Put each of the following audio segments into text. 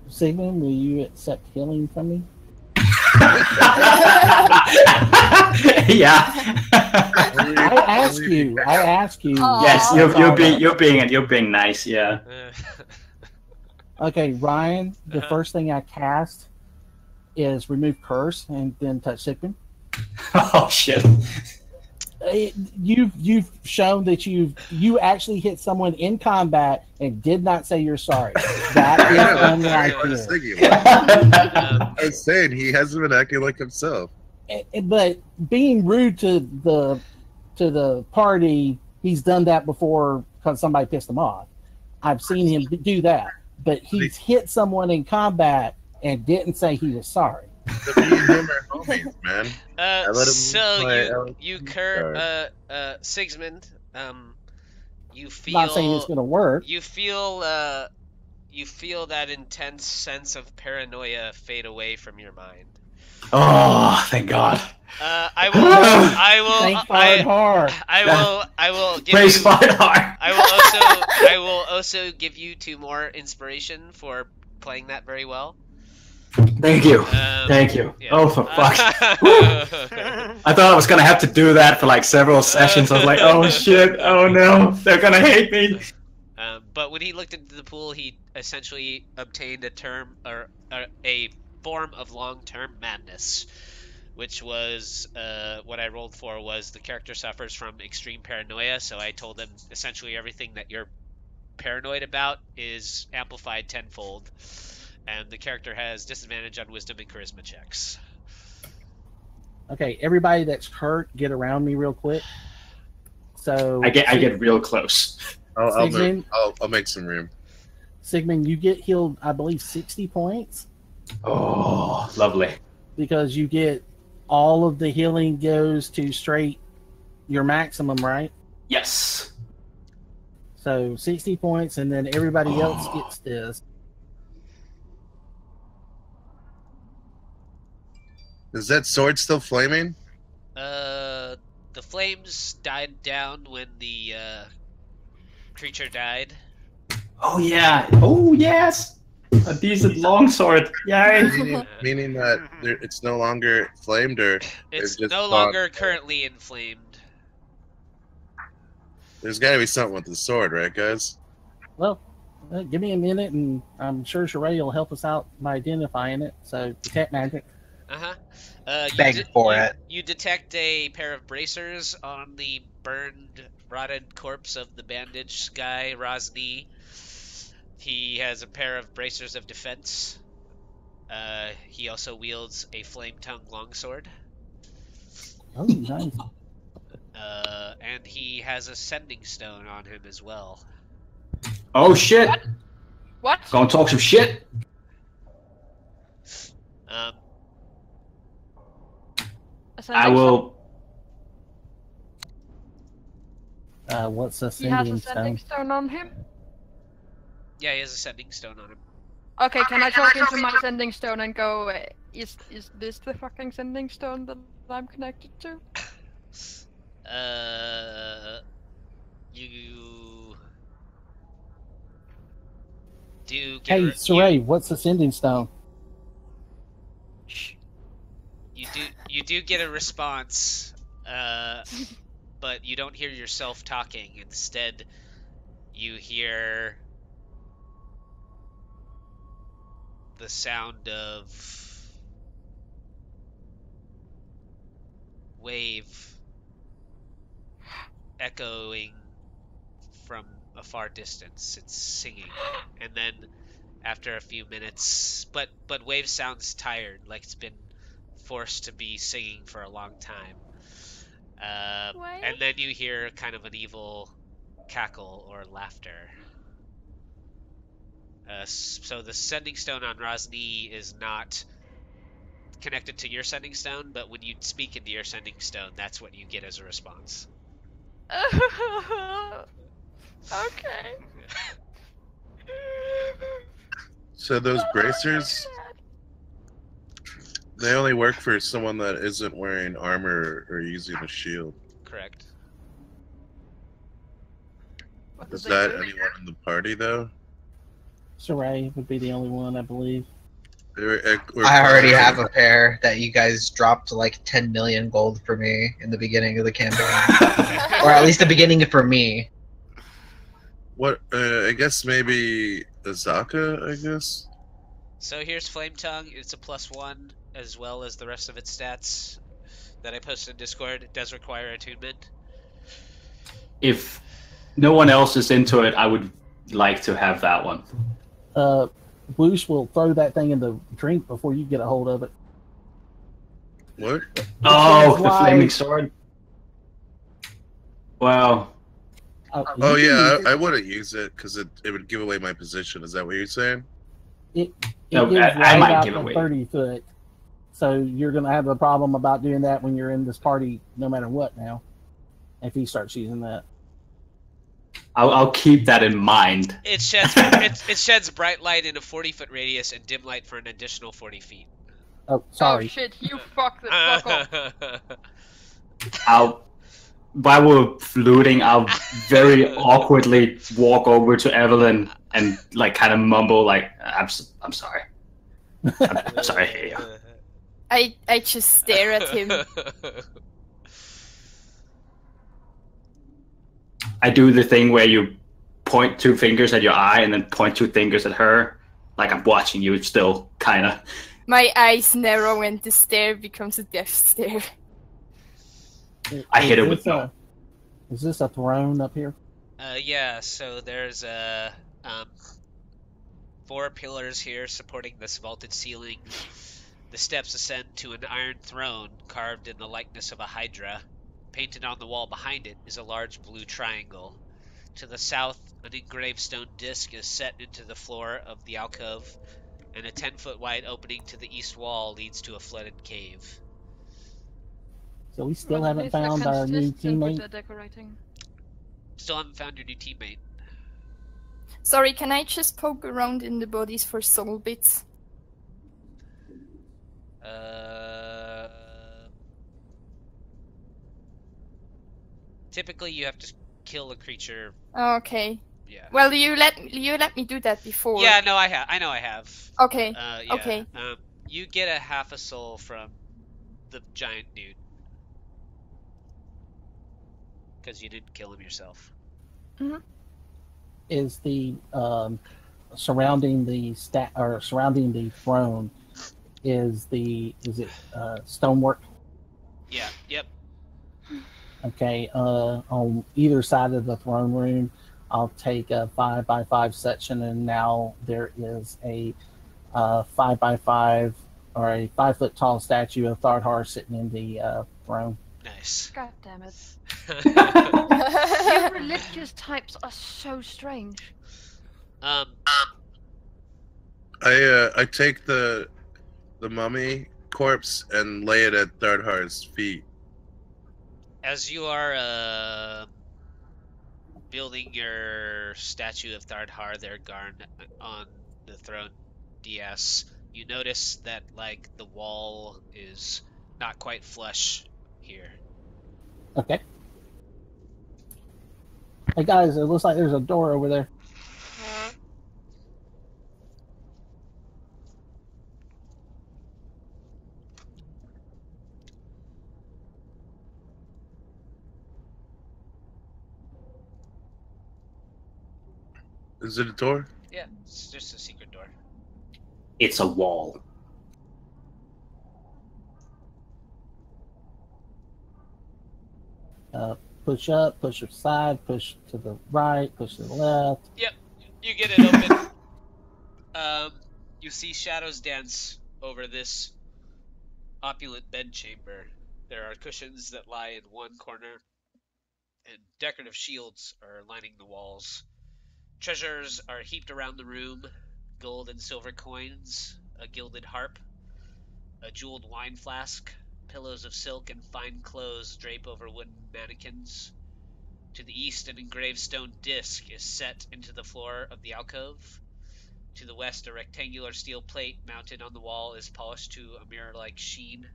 Sigmund, will you accept healing from me? Yeah. I ask you. Yes, you're being nice. Yeah. Okay, Ryan. The first thing I cast is remove curse and then touch Sigmund. Oh shit. You've shown that you actually hit someone in combat and did not say you're sorry. That is unlike you. I was saying he hasn't been acting like himself. But being rude to the party, he's done that before because somebody pissed him off. I've seen him do that, but he's hit someone in combat and didn't say he was sorry. Me and him are homies, man. Sigismund, you feel. Not saying it's gonna work. You feel that intense sense of paranoia fade away from your mind. Oh, thank God. I will give Praise you. Fire. I will also give you 2 more inspiration for playing that very well. Thank you. Thank you. Yeah. Oh, for fuck. I thought I was going to have to do that for like several sessions. I was like, oh shit, oh no, they're going to hate me. But when he looked into the pool, he essentially obtained a term or a form of long-term madness, which was what I rolled for was the character suffers from extreme paranoia. So I told him essentially everything that you're paranoid about is amplified tenfold. And the character has disadvantage on wisdom and charisma checks. Okay, everybody that's hurt, get around me real quick. So I get real close. I'll make some room. Sigmund, you get healed, I believe, 60 points. Oh, lovely. Because you get all of the healing goes to straight your maximum, right? Yes. So 60 points, and then everybody else gets this. Is that sword still flaming? The flames died down when the creature died. Oh yeah. Oh yes. A decent longsword. Yay. Meaning that it's no longer flamed, or it's just no longer currently inflamed. There's got to be something with the sword, right, guys? Well, give me a minute, and I'm sure Sorey will help us out by identifying it. So detect magic. You detect a pair of bracers on the burned, rotted corpse of the bandaged guy, Rosny. He has a pair of bracers of defense. He also wields a flame-tongued longsword. Oh, nice. And he has a sending stone on him as well. Oh shit! What? Gonna talk some shit. I will. What's a sending stone? He has a stone? sending stone on him? Yeah, he has a sending stone on him. Okay, can I talk into my sending stone and go, is this the fucking sending stone that I'm connected to? You do get Hey, Sorey, what's a sending stone? You do get a response, but you don't hear yourself talking. Instead, you hear the sound of wave echoing from a far distance. It's singing, and then after a few minutes, but wave sounds tired, like it's been forced to be singing for a long time. And then you hear kind of an evil cackle or laughter. So the sending stone on Rosny is not connected to your sending stone, but when you speak into your sending stone, that's what you get as a response. Okay. So those bracers, they only work for someone that isn't wearing armor or using a shield. Correct. Is that anyone in the party, though? Sorey would be the only one, I believe. I already have a pair that you guys dropped like 10 million gold for me in the beginning of the campaign. Or at least the beginning for me. What? I guess maybe Azaka, I guess? So here's Flame Tongue. It's a +1, as well as the rest of its stats that I posted in Discord. It does require attunement. If no one else is into it, I would like to have that one. Wuce will throw that thing in the drink before you get a hold of it. What? Oh, the flaming sword. Wow. Oh yeah, I wouldn't use it because it would give away my position. Is that what you're saying? It No, gives I right might out give to away. 30 foot. So you're going to have a problem about doing that when you're in this party, no matter what now, if he starts using that. I'll keep that in mind. It sheds bright light in a 40-foot radius and dim light for an additional 40 feet. Oh, sorry. Oh shit, you fuck the fuck up. While we're looting, I'll very awkwardly walk over to Evelyn and like kind of mumble like, I'm sorry. I'm sorry, I hate you. I just stare at him. I do the thing where you point 2 fingers at your eye and then point 2 fingers at her. Like I'm watching you still, kind of. My eyes narrow and the stare becomes a death stare. I hit it with no. Is this a throne up here? Yeah, so there's 4 pillars here supporting this vaulted ceiling. The steps ascend to an iron throne carved in the likeness of a hydra. Painted on the wall behind it is a large blue triangle. To the south, an engraved stone disc is set into the floor of the alcove, and a 10-foot wide opening to the east wall leads to a flooded cave. So we still haven't found our new teammate? Still haven't found your new teammate. Sorry, can I just poke around in the bodies for soul bits? Typically, you have to kill a creature. Okay. Yeah. Well, you let me do that before. Yeah, no, I know I have. Okay. Yeah. Okay. You get a half a soul from the giant dude because you didn't kill him yourself. Mm-hmm. Is the surrounding the surrounding the throne? Is it stonework? Yeah. Yep. Okay. On either side of the throne room, I'll take a 5x5 section, and now there is a 5x5 or a 5-foot tall statue of Thardhar sitting in the throne. Nice. God damn it. You religious types are so strange. I take the mummy corpse and lay it at Thardhar's feet. As you are building your statue of Thardhar there, Garn, on the throne DS, you notice that like the wall is not quite flush here. Okay. Hey guys, it looks like there's a door over there. Is it a door? Yeah, it's just a secret door. It's a wall. Push up, push aside, push to the right, push to the left. Yep, you get it open. You see shadows dance over this opulent bedchamber. There are cushions that lie in one corner, and decorative shields are lining the walls. Treasures are heaped around the room: gold and silver coins, a gilded harp, a jeweled wine flask. Pillows of silk and fine clothes drape over wooden mannequins. To the east, an engraved stone disc is set into the floor of the alcove. To the west, a rectangular steel plate mounted on the wall is polished to a mirror-like sheen,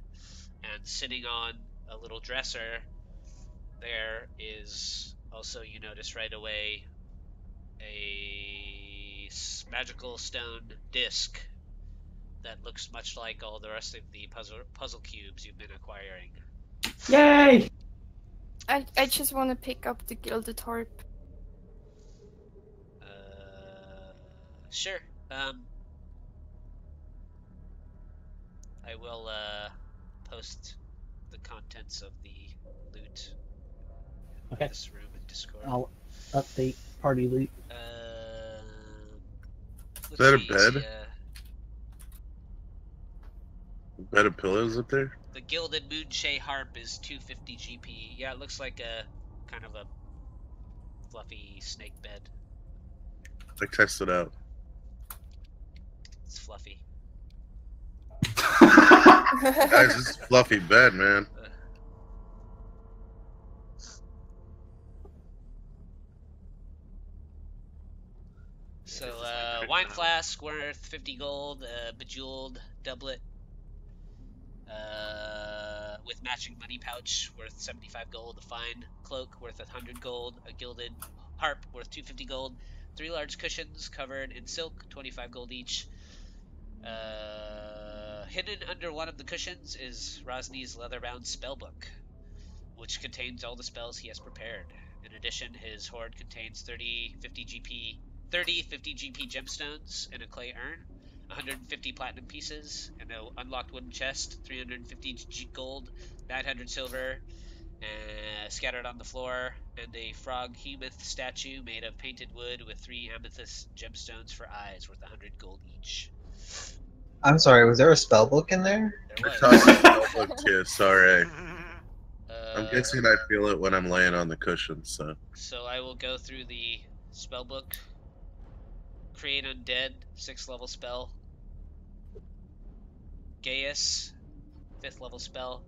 and sitting on a little dresser, there is also, you notice right away, a magical stone disc that looks much like all the rest of the puzzle cubes you've been acquiring. Yay! I just want to pick up the gilded harp. Sure. I will post the contents of the loot Okay. in this room in Discord. I'll update party loot. Is that a bed? A bed of pillows up there? The Gilded Moonshade Harp is 250 GP. Yeah, it looks like a kind of a fluffy snake bed. I tested it out. It's fluffy. Guys, this is a fluffy bed, man. So, wine flask worth 50 gold, bejeweled doublet with matching money pouch worth 75 gold, a fine cloak worth 100 gold, a gilded harp worth 250 gold, 3 large cushions covered in silk, 25 gold each. Hidden under one of the cushions is Rosny's leather-bound spellbook, which contains all the spells he has prepared. In addition, his hoard contains 30 50 GP gemstones in a clay urn, 150 platinum pieces, and an unlocked wooden chest, 350 gold, 900 silver, scattered on the floor, and a frog-hemoth statue made of painted wood with 3 amethyst gemstones for eyes, worth 100 gold each. I'm sorry, was there a spell book in there? There I was. tossed the spellbook too, sorry. I'm guessing I feel it when I'm laying on the cushion, so. So I will go through the spellbook. Create Undead, 6th level spell. Gaius, 5th level spell.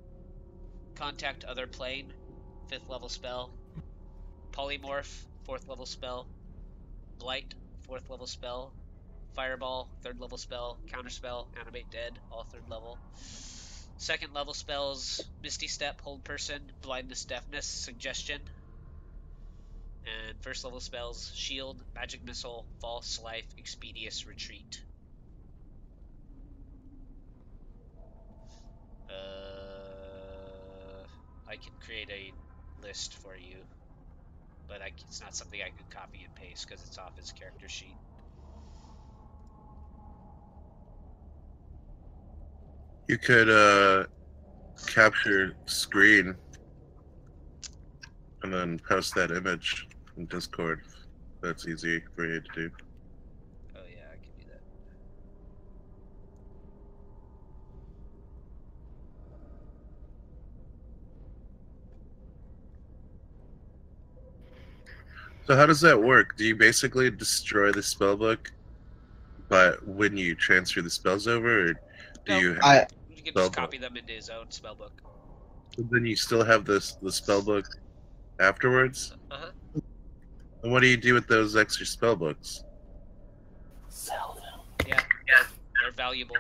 Contact Other Plane, 5th level spell. Polymorph, 4th level spell. Blight, 4th level spell. Fireball, 3rd level spell. Counterspell, Animate Dead, all 3rd level. 2nd level spells, Misty Step, Hold Person, Blindness, Deafness, Suggestion. And 1st level spells, Shield, Magic Missile, False Life, Expeditious Retreat. I can create a list for you, but it's not something I can copy and paste because it's off his character sheet. You could capture screen and then post that image in Discord. That's easy for you to do. Oh yeah, I can do that. So how does that work? Do you basically destroy the spellbook but when you transfer the spells over, or do No, you have you can just spellbook? copy them into his own spellbook. Then you still have the spellbook afterwards? Uh-huh. And what do you do with those extra spellbooks? Sell them. Yeah, they're valuable.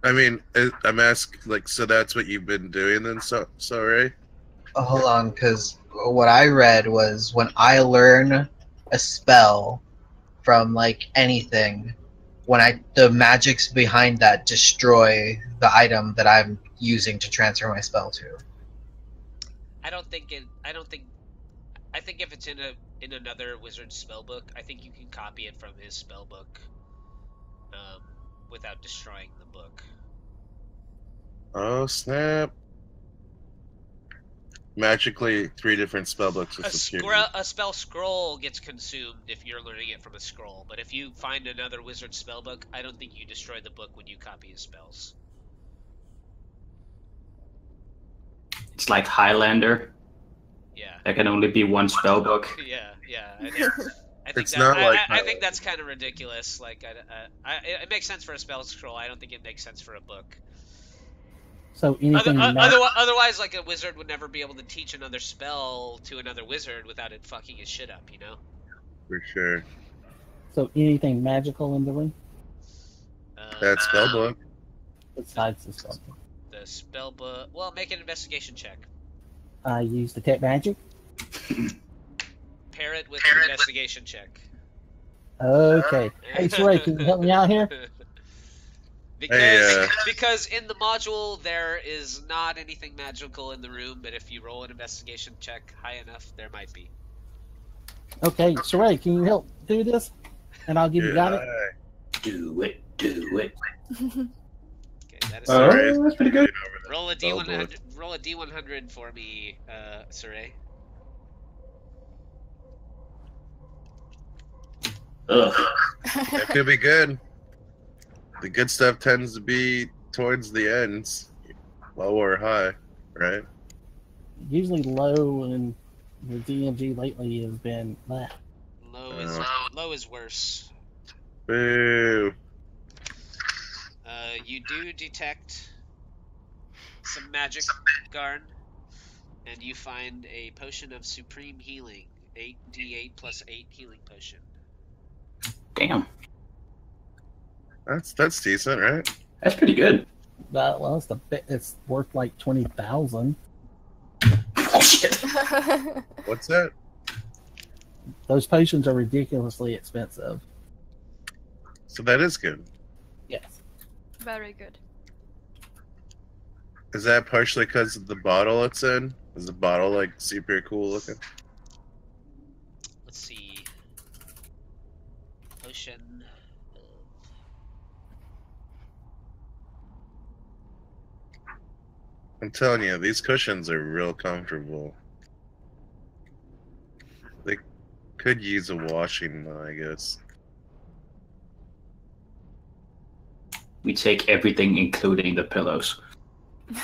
I mean, I'm asking, like, so that's what you've been doing then, Sorey? Oh, hold on, because what I read was when I learn a spell from, like, anything, the magics behind that destroy the item that I'm using to transfer my spell to. I think if it's in another wizard's spellbook, I think you can copy it from his spellbook without destroying the book. Oh, snap. Magically, 3 different spellbooks disappear. A spell scroll gets consumed if you're learning it from a scroll, but if you find another wizard spellbook, I don't think you destroy the book when you copy his spells. It's like Highlander. Yeah. There can only be one spellbook. Yeah. I think that's kind of ridiculous. Like, it makes sense for a spell scroll. I don't think it makes sense for a book. So anything otherwise, like, a wizard would never be able to teach another spell to another wizard without it fucking his shit up, you know? For sure. So anything magical in the room That spellbook. besides the spellbook. The spellbook. Well, make an investigation check. I use detect magic. Pair it with an investigation check. Okay. Hey, Sorey, can you help me out here? Because in the module there is not anything magical in the room, but if you roll an investigation check high enough, there might be. Okay, Sorey, can you help do this? And I'll give you got it. Do it. Okay, that is That's pretty good. Roll a D100. Roll a D100 for me, Sorey. Ugh. That could be good. The good stuff tends to be towards the ends, low or high, right? Usually low, and the DMG lately has been blah. Low is worse. Boo. You do detect some magic, Garn, and you find a potion of supreme healing, 8d8 plus 8 healing potion. Damn. That's decent, right? That's pretty good. Well, it's worth like 20,000. Oh shit. What's that? Those potions are ridiculously expensive. So that is good. Yes. Very good. Is that partially because of the bottle it's in? Is the bottle like super cool looking? Let's see. Potion. I'm telling you, these cushions are real comfortable. They could use a washing, though, I guess. We take everything, including the pillows.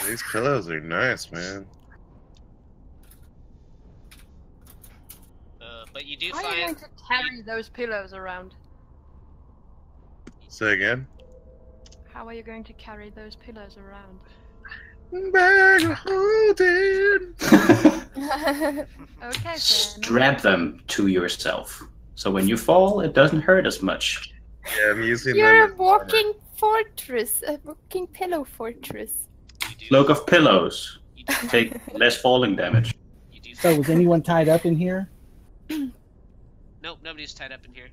These pillows are nice, man. But you do How are you going to carry those pillows around? Say again? How are you going to carry those pillows around? Bag holding. Okay, Strap them to yourself, so when you fall, it doesn't hurt as much. Yeah, I'm using You're them a walking fortress, a walking pillow fortress. Cloak of pillows. Take less falling damage. So was anyone tied up in here? Nope, nobody's tied up in here.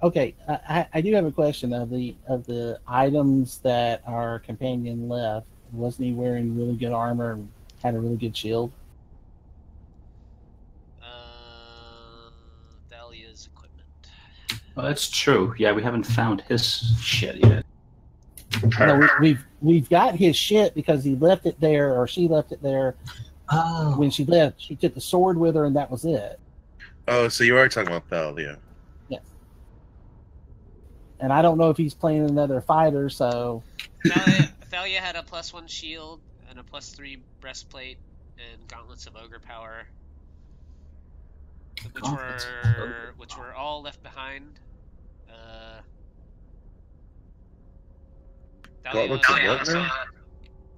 Okay, I do have a question of the items that our companion left. Wasn't he wearing really good armor and had a really good shield? Thalia's equipment. Well, that's true. Yeah, we haven't found his shit yet. No, we've got his shit because he left it there, or she left it there. Oh. When she left, she took the sword with her, and that was it. Oh, so you are talking about Thalia. Yes. And I don't know if he's playing another fighter, so... Thalia had a +1 shield and a +3 breastplate and gauntlets of ogre power, which were all left behind.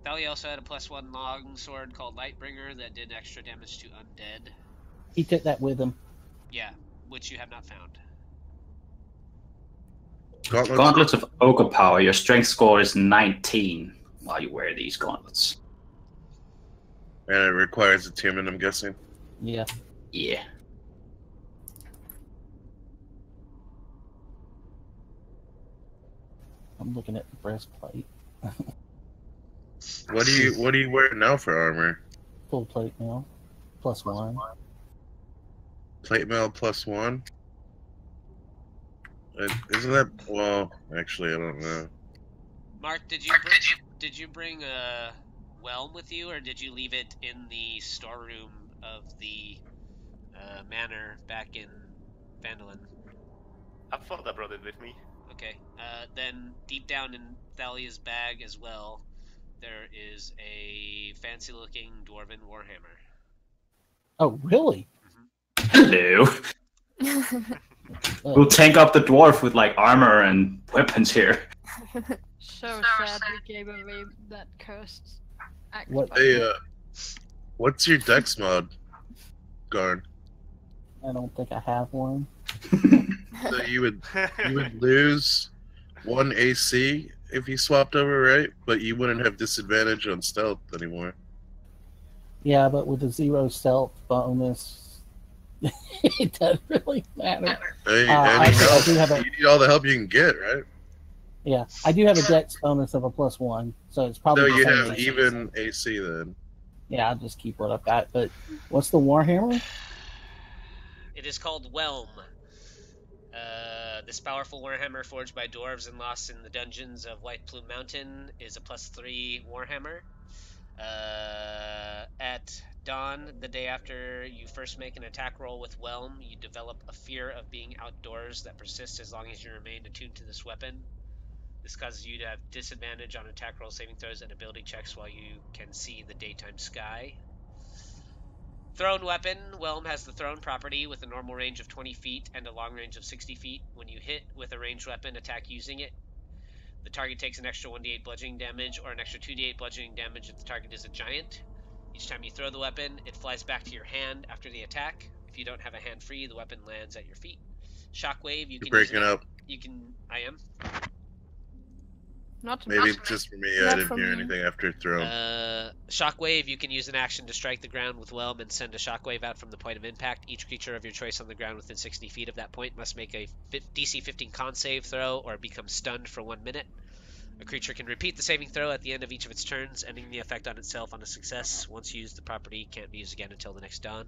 Thalia also had a +1 long sword called Lightbringer that did extra damage to undead. He took that with him. Yeah, which you have not found. Gauntlets of ogre power. Your strength score is 19 while you wear these gauntlets. And it requires attunement, I'm guessing. Yeah. Yeah. I'm looking at the breastplate. What do you wear now for armor? Full plate mail. +1. Plate mail +1? Isn't that... Well, actually, I don't know. Mark, did you bring a whelm with you, or did you leave it in the storeroom of the manor back in Vandalin? I thought I brought it with me. Okay. Then deep down in Thalia's bag as well, there is a fancy-looking dwarven warhammer. Oh, really? Hello. We'll tank up the dwarf with like armor and weapons here. So sad we gave away that cursed act. Hey, what's your dex mod, Garn? I don't think I have one. So you would lose 1 AC if you swapped over, right? But you wouldn't have disadvantage on stealth anymore. Yeah, but with the 0 stealth bonus, It doesn't really matter. Hey, I do have you need all the help you can get, right? Yeah, I do have a dex bonus of a +1, so it's probably. So the you same have AC. even AC then. Yeah, I'll just keep what I've got. But what's the Warhammer? It is called Whelm. This powerful warhammer forged by dwarves and lost in the dungeons of White Plume Mountain is a +3 warhammer. At dawn, the day after you first make an attack roll with Whelm, you develop a fear of being outdoors that persists as long as you remain attuned to this weapon. This causes you to have disadvantage on attack roll saving throws and ability checks while you can see the daytime sky. Thrown weapon. Whelm has the thrown property with a normal range of 20 feet and a long range of 60 feet. When you hit with a ranged weapon attack using it, the target takes an extra 1d8 bludgeoning damage or an extra 2d8 bludgeoning damage if the target is a giant. Each time you throw the weapon, it flies back to your hand after the attack. If you don't have a hand free, the weapon lands at your feet. Shockwave, you can breaking up. You can. I am. Not to Maybe me. just for me, Not I didn't for hear me. anything after throw. Shockwave, you can use an action to strike the ground with Whelm and send a shockwave out from the point of impact. Each creature of your choice on the ground within 60 feet of that point must make a DC 15 con save throw or become stunned for 1 minute. A creature can repeat the saving throw at the end of each of its turns, ending the effect on itself on a success. Once used, the property can't be used again until the next dawn.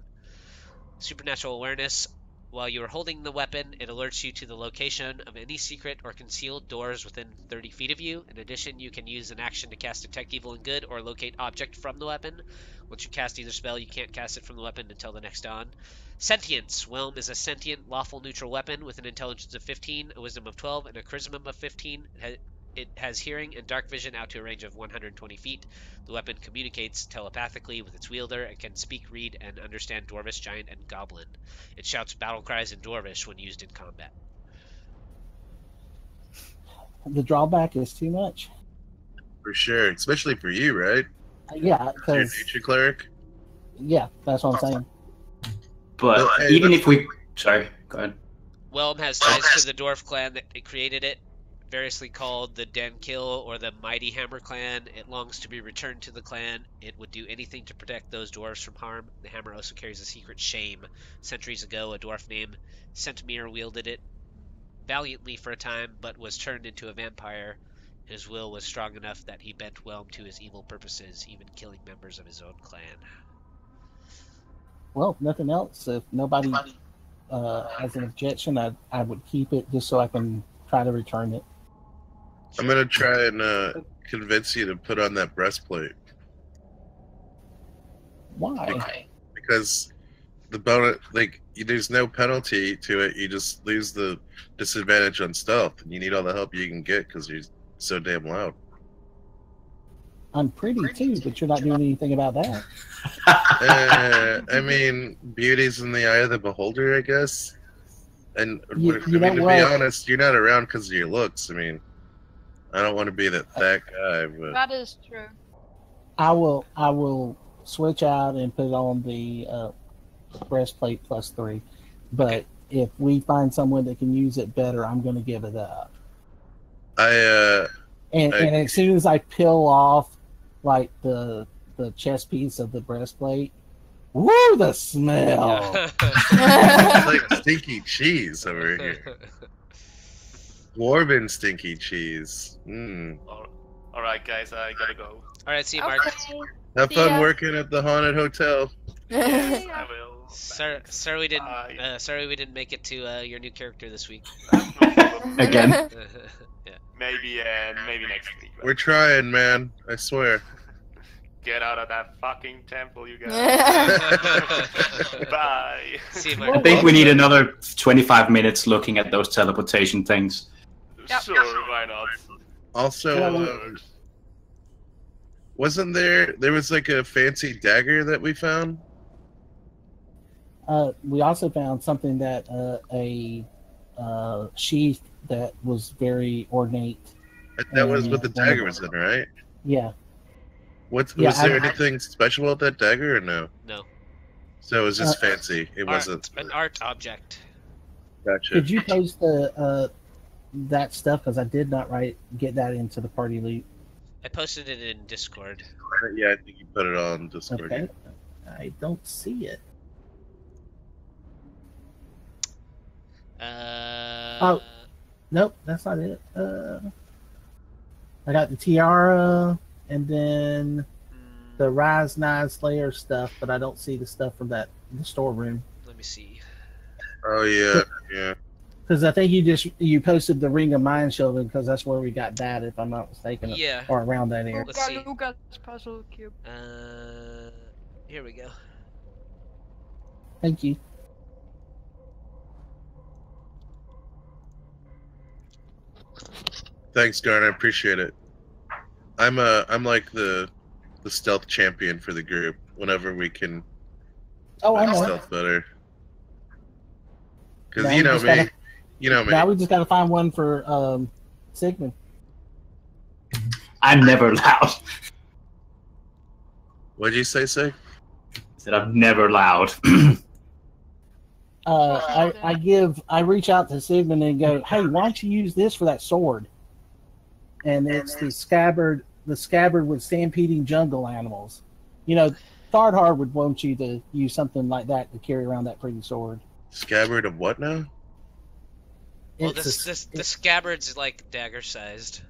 Supernatural awareness. While you are holding the weapon, it alerts you to the location of any secret or concealed doors within 30 feet of you. In addition, you can use an action to cast Detect Evil and Good or Locate Object from the weapon. Once you cast either spell, you can't cast it from the weapon until the next dawn. Sentience. Whelm is a sentient, lawful neutral weapon with an intelligence of 15, a wisdom of 12, and a charisma of 15. It has hearing and dark vision out to a range of 120 feet. The weapon communicates telepathically with its wielder and can speak, read, and understand Dwarvish, Giant, and Goblin. It shouts battle cries in Dwarvish when used in combat. The drawback is too much. For sure, especially for you, right? Yeah, You're because nature cleric. yeah, that's what I'm saying. But Well, hey, even let's- if we... Sorry, go ahead. Whelm has ties to the Dwarf clan that created it, variously called the Dankill or the Mighty Hammer clan. It longs to be returned to the clan. It would do anything to protect those dwarves from harm. The hammer also carries a secret shame. Centuries ago, a dwarf named Centimir wielded it valiantly for a time, but was turned into a vampire. His will was strong enough that he bent Whelm to his evil purposes, even killing members of his own clan. Well, if nothing else, if nobody has an objection, I would keep it just so I can try to return it. I'm gonna try and convince you to put on that breastplate Why? because the bonus, like, there's no penalty to it. You just lose the disadvantage on stealth, and you need all the help you can get because you're so damn loud. I'm pretty too, but you're not doing anything about that. I mean, beauty's in the eye of the beholder, I guess. And You to know be what? honest, you're not around because of your looks. I mean, I don't want to be that fat guy, but That is true. I will switch out and put on the breastplate +3. But if we find someone that can use it better, I'm going to give it up. And as soon as I peel off like the chest piece of the breastplate, woo, the smell! it's like stinky cheese over here. Dwarven stinky cheese. All right, guys, I gotta go. All right, see you, Mark. Okay. Have fun Yeah. working at the haunted hotel. Yes, I will. Sorry we didn't. Bye. Sorry we didn't make it to your new character this week. No problem. Again. Yeah. Maybe next week. but We're trying, man. I swear. Get out of that fucking temple, you guys. Yeah. Bye. See you, I Mark. think we need another 25 minutes looking at those teleportation things. Sure, why not? Also, wasn't there was like a fancy dagger that we found? We also found something that a sheath that was very ornate. That was what the dagger was in, right? Yeah. Was Yeah, there anything special about that dagger or no? No. So it was just fancy. It wasn't. An art object. Gotcha. Did you post the that stuff? Because I did not get that into the party loot. I posted it in Discord. Yeah, I think you put it on Discord. Okay. I don't see it. Oh, nope, that's not it. I got the tiara, and then the Rise 9 Slayer stuff, but I don't see the stuff from the storeroom. Let me see. Oh yeah, yeah. Because I think you posted the Ring of Mind Shielding, because that's where we got that, if I'm not mistaken. Yeah. Or around that area. Let's see. Luga's puzzle cube. Here we go. Thank you. Thanks, Garn. I appreciate it. I'm like the stealth champion for the group. Whenever we can, I know. stealth better. Because Now you know we me. just You know me. Now we just got to find one for Sigmund. I'm never loud. What'd you say, Sig? I said I'm never loud. I reach out to Sigmund and go, hey, why don't you use this for that sword? And it's the scabbard with stampeding jungle animals. You know, Thardhar would want you to use something like that to carry around that pretty sword. Scabbard of what now? Well, the scabbard's like dagger sized.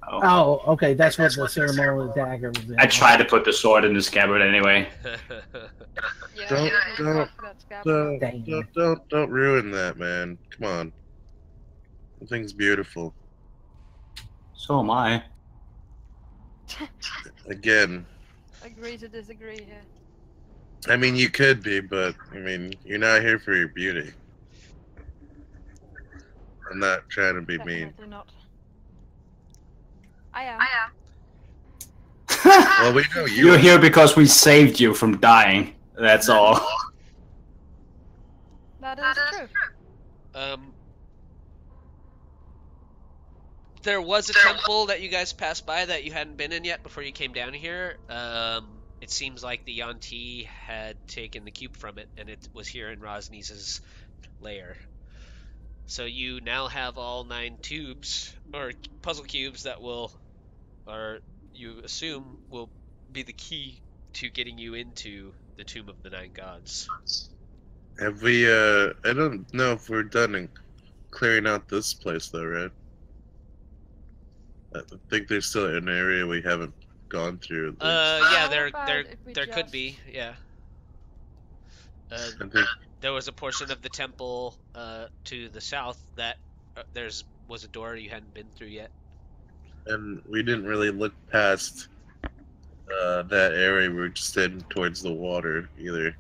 Oh, okay. That's what the ceremonial dagger was in. I tried to put the sword in the scabbard anyway. Don't ruin that, man. Come on. The thing's beautiful. So am I. Again. Agree to disagree here. I mean, you could be, but I mean, you're not here for your beauty. I'm not trying to be mean. Definitely not. I am. Well, we know You're here because we saved you from dying. That's all. That is true. There was a temple that you guys passed by that you hadn't been in yet before you came down here. It seems like the Yuan-Ti had taken the cube from it, and it was here in Rosnes' lair. So you now have all 9 tubes, or puzzle cubes, that will, or you assume, will be the key to getting you into the Tomb of the 9 Gods. Have we, I don't know if we're done in clearing out this place, though, right? I think there's still an area we haven't gone through. Yeah, there could be, yeah. There was a portion of the temple to the south that was a door you hadn't been through yet. And we didn't really look past that area. We were just heading towards the water, either.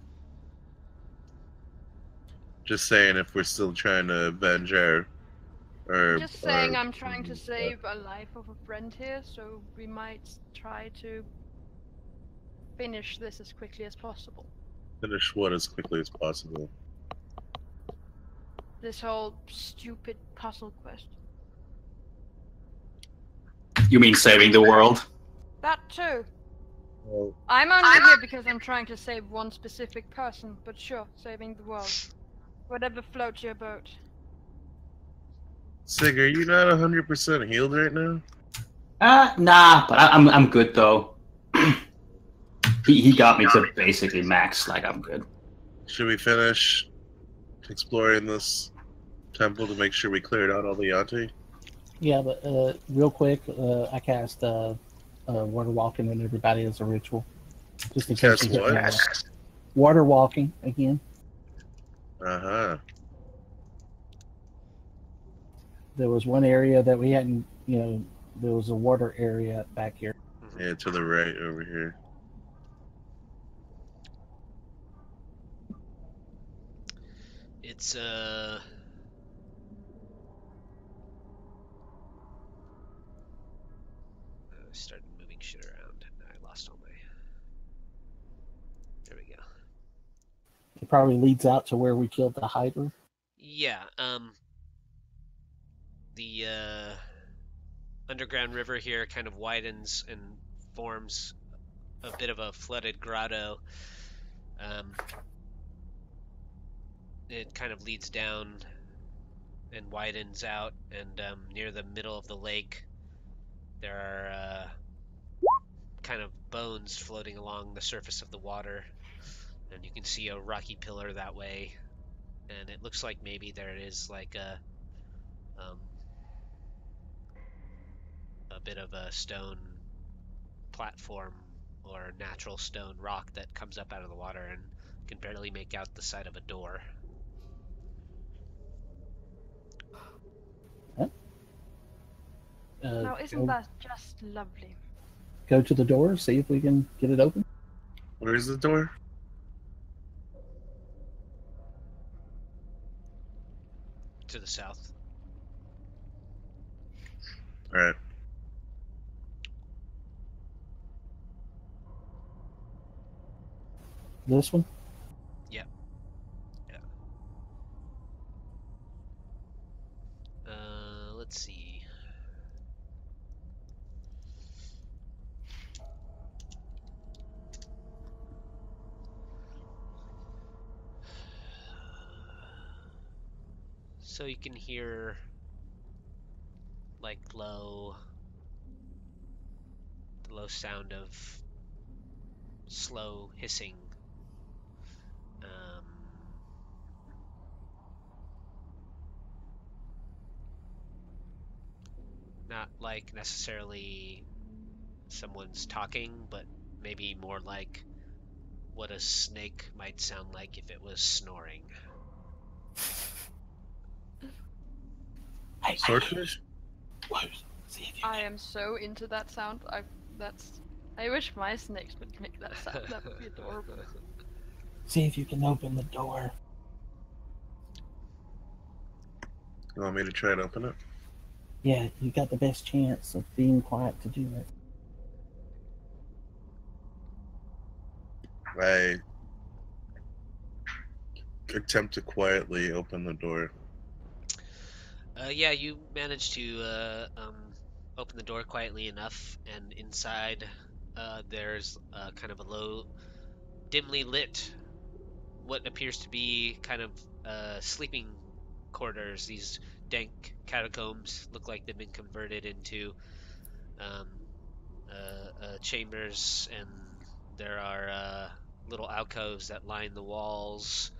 Just saying, if we're still trying to avenge Just saying, I'm trying to save a life of a friend here, so we might try to finish this as quickly as possible. Finish what as quickly as possible? This whole stupid puzzle quest. You mean saving the world? That too. Well, I'm only here because I'm trying to save one specific person, but sure, saving the world. Whatever floats your boat. Sig, are you not 100% healed right now? Nah, but I'm good though. He got me to basically max, like I'm good. Should we finish exploring this temple to make sure we cleared out all the Yuan-Ti? Yeah, but real quick, I cast water walking on everybody as a ritual. Just in case Cast you get what? water walking again. Uh-huh. There was one area that we hadn't, there was a water area back here. Yeah, to the right over here. It's I started moving shit around and I lost all my. There we go. It probably leads out to where we killed the Hydra. Yeah, the underground river here kind of widens and forms a bit of a flooded grotto. It kind of leads down and widens out, and near the middle of the lake there are kind of bones floating along the surface of the water, and you can see a rocky pillar that way. and it looks like maybe there is like a bit of a stone platform or natural stone rock that comes up out of the water and can barely make out the side of a door. Now, isn't that just lovely? Go to the door, see if we can get it open. Where's the door? To the south. Alright. This one? Yep. Yeah. Let's see. So you can hear like the low sound of slow hissing. Not like necessarily someone's talking, but maybe more like what a snake might sound like if it was snoring. Swordfish? I am so into that sound. I wish my snakes would make that sound. That would be adorable. See if you can open the door. You want me to try and open it? Yeah, you got the best chance of being quiet to do it. I attempt to quietly open the door. Yeah, you managed to open the door quietly enough, and inside there's kind of a low, dimly lit, what appears to be kind of sleeping quarters. These dank catacombs look like they've been converted into chambers, and there are little alcoves that line the walls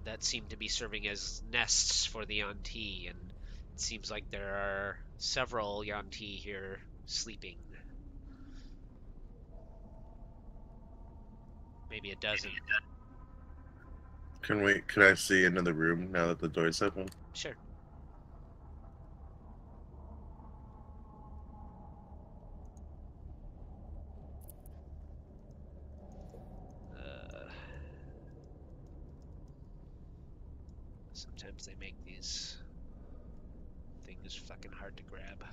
that seem to be serving as nests for the Yuan-ti, and it seems like there are several Yuan-ti here sleeping. Maybe a dozen. Can I see into the room now that the door's open? Sure. Sometimes they make these things fucking hard to grab.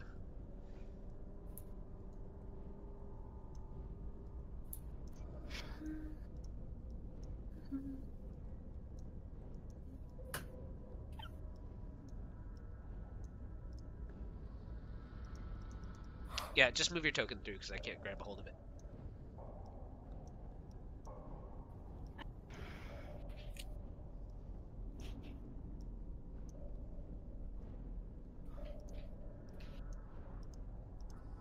Yeah, just move your token through because I can't grab a hold of it.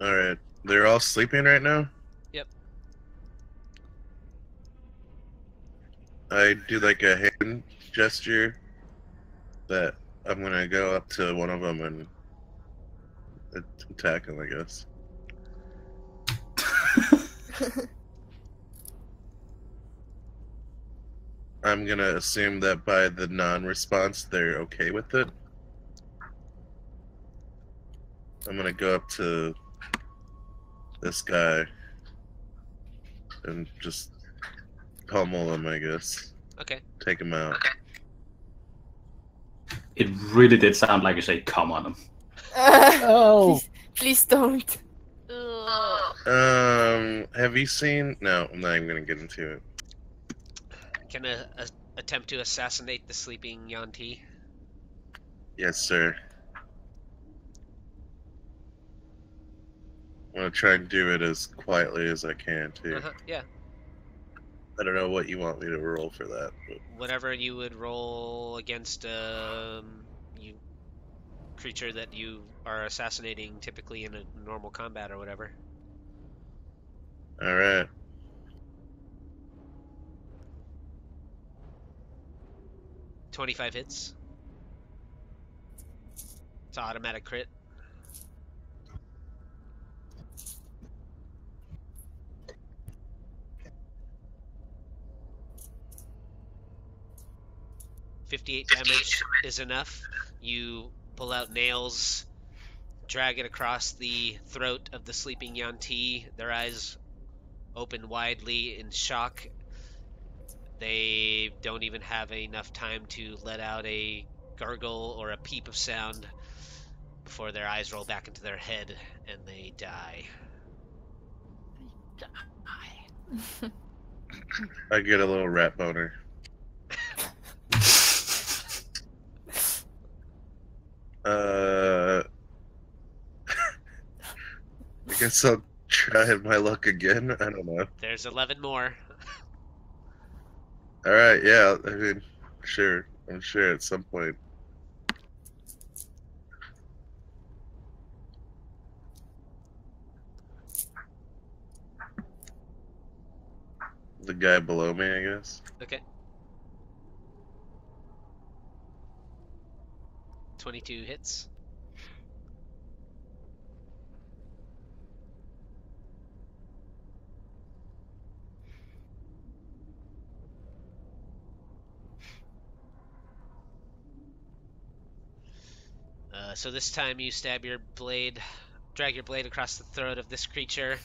Alright. They're all sleeping right now? Yep. I do like a hand gesture that I'm gonna go up to one of them and attack him, I guess. I'm gonna assume that by the non-response, they're okay with it. I'm gonna go up to this guy and just pummel him, I guess. Okay. Take him out. It really did sound like you say, come on him. Oh! Please don't. Have you seen... No, I'm not even gonna get into it. Can attempt to assassinate the sleeping Yuan-ti? Yes, sir. I'm gonna try and do it as quietly as I can, too. Yeah. I don't know what you want me to roll for that. But... Whatever you would roll against creature that you are assassinating typically in a normal combat or whatever. Alright. 25 hits. It's an automatic crit. .58 damage is enough. You pull out nails, drag it across the throat of the sleeping Yuan-ti. Their eyes open widely in shock. They don't even have enough time to let out a gargle or a peep of sound before their eyes roll back into their head and they die. I get a little rat boner. I guess I'll try my luck again. I don't know. There's 11 more. All right, yeah. I mean, sure. I'm sure at some point. The guy below me, I guess. Okay. 22 hits. So this time you stab your blade, drag your blade across the throat of this creature.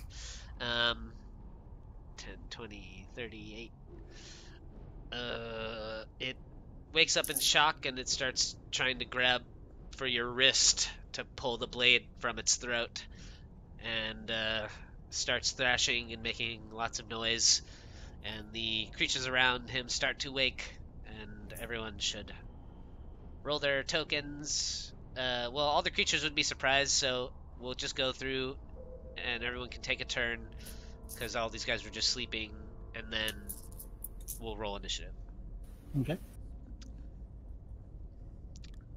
10, 20, 38. It wakes up in shock and it starts trying to grab for your wrist to pull the blade from its throat, and starts thrashing and making lots of noise, and the creatures around him start to wake, and everyone should roll their tokens. Well, all the creatures would be surprised, so we'll just go through and everyone can take a turn because all these guys were just sleeping, and then we'll roll initiative. Okay.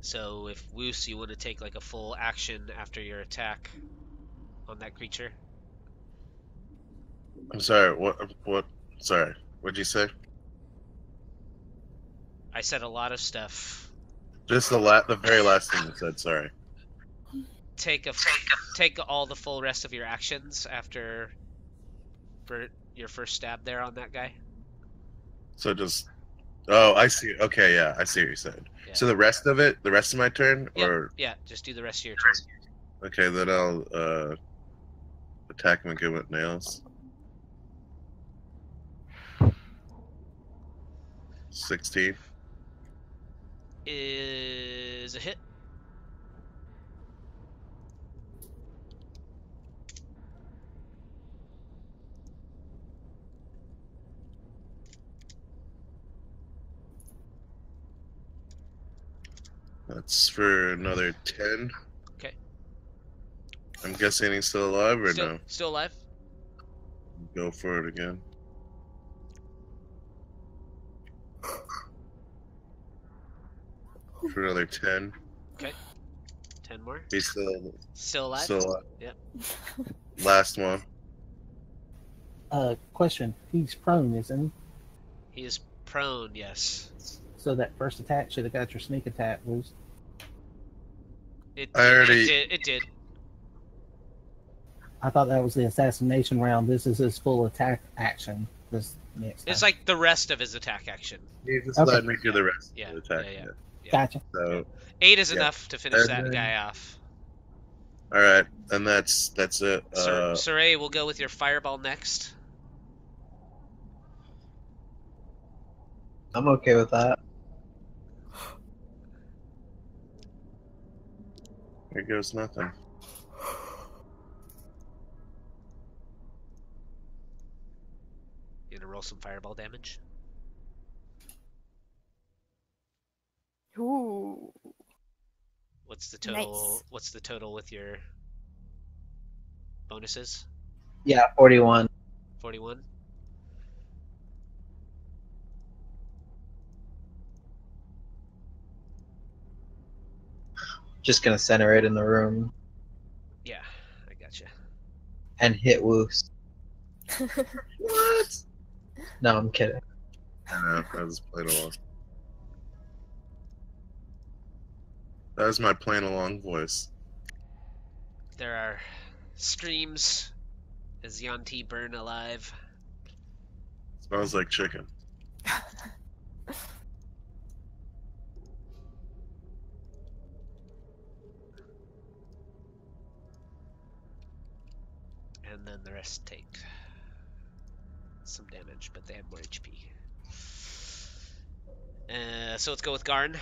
So if Wuce, you want to take like a full action after your attack on that creature. I'm sorry. What? Sorry. What'd you say? I said a lot of stuff. Just the very last thing you said. Sorry. Take all the full rest of your actions after your first stab there on that guy. So just. Oh, I see. Okay, yeah, I see what you're saying. Yeah. So the rest of my turn, Yep. or Yeah, just do the rest of your turn. okay, then I'll attack him again with nails. 16 is a hit. That's for another 10. Okay. I'm guessing he's still alive or no? Still alive. Go for it again. For another 10. Okay. 10 more. He's still alive. Still alive. Yep. Last one. Question. He's prone, isn't he? He is prone, yes. So that first attack should have got your sneak attack, Wuce. It did. I thought that was the assassination round. This is his full attack action. This next time. It's like the rest of his attack action. You just let me do the rest Yeah. of the attack. Yeah. Gotcha. So 8 is enough to finish that guy off. all right, and that's it. Sorey, we'll go with your fireball next. I'm okay with that. Here goes nothing. You gonna roll some fireball damage? Ooh. What's the total? Nice. What's the total with your bonuses? Yeah, 41. 41. Just gonna center it in the room Yeah, I gotcha. and hit Wuce. What? No, I'm kidding. I was playing along. That was my plain along voice. There are screams as Yanti burn alive. Smells like chicken. And then the rest take some damage, but they have more HP. So let's go with Garn.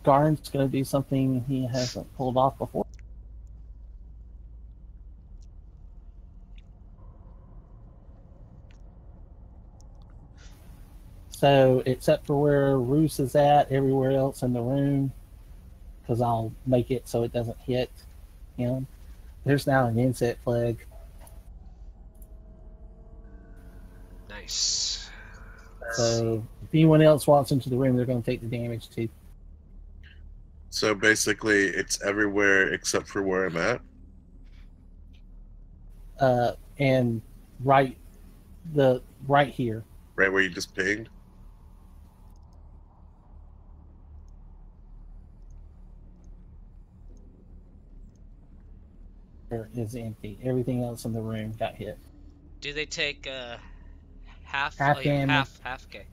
Garn's going to do something he hasn't pulled off before. So, except for where Wuce is at, everywhere else in the room, because I'll make it so it doesn't hit him, there's now an insect plague. Nice. So, if anyone else walks into the room, they're going to take the damage too. So basically, it's everywhere except for where I'm at. And right here. Right where you just pinged. Is empty. Everything else in the room got hit. Do they take half? Half damage. Half. Okay.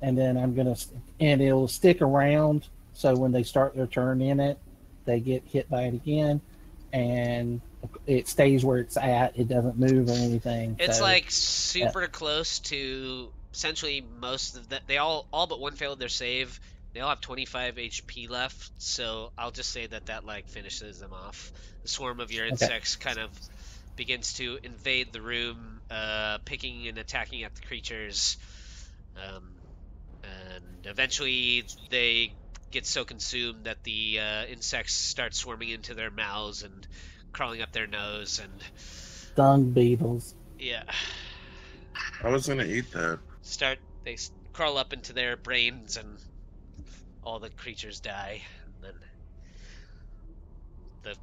And then and it'll stick around. So when they start their turn in it, they get hit by it again, and it stays where it's at. It doesn't move or anything. It's so, like super close to essentially most of that. They all but one failed their save. They all have 25 HP left, so I'll just say that like finishes them off. The swarm of your insects kind of begins to invade the room, picking and attacking at the creatures, and eventually they get so consumed that the insects start swarming into their mouths and crawling up their nose and dung beetles. Yeah. I was gonna eat that. They crawl up into their brains and all the creatures die, and then the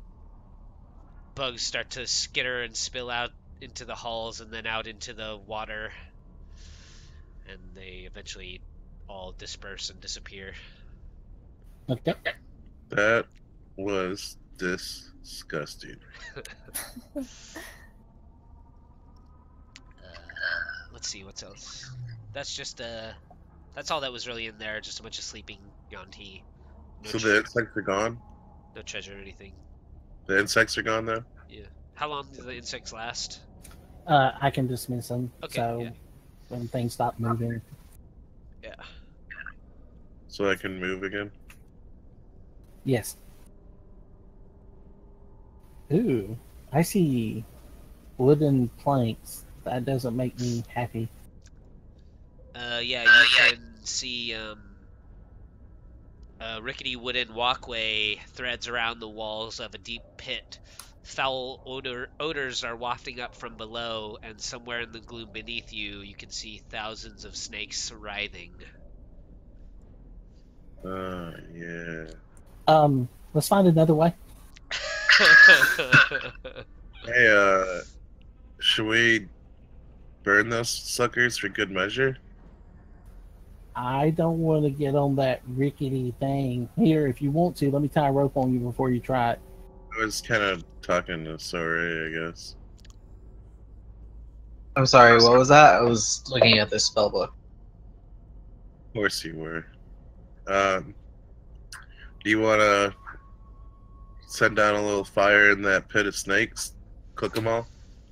bugs start to skitter and spill out into the halls and then out into the water, and they eventually all disperse and disappear. Okay. That was disgusting. Let's see, what's else? That's just that's all that was really in there, just a bunch of sleeping Yanti. So the insects are gone? No treasure or anything. The insects are gone though? Yeah. How long do the insects last? I can dismiss them. Okay, so yeah. when things stop moving. Yeah. So I can move again? Yes. Ooh, I see wooden planks. That doesn't make me happy. Yeah, you can see a rickety wooden walkway threads around the walls of a deep pit. Foul odors are wafting up from below, and somewhere in the gloom beneath you, you can see thousands of snakes writhing. Yeah. Let's find another way. Hey, should we burn those suckers for good measure? I don't want to get on that rickety thing. Here, if you want to, let me tie a rope on you before you try it. I was kind of talking to Sorey, I guess. I'm sorry, what was that? I was looking at this spell book. Of course you were. Do you want to send down a little fire in that pit of snakes? Cook them all?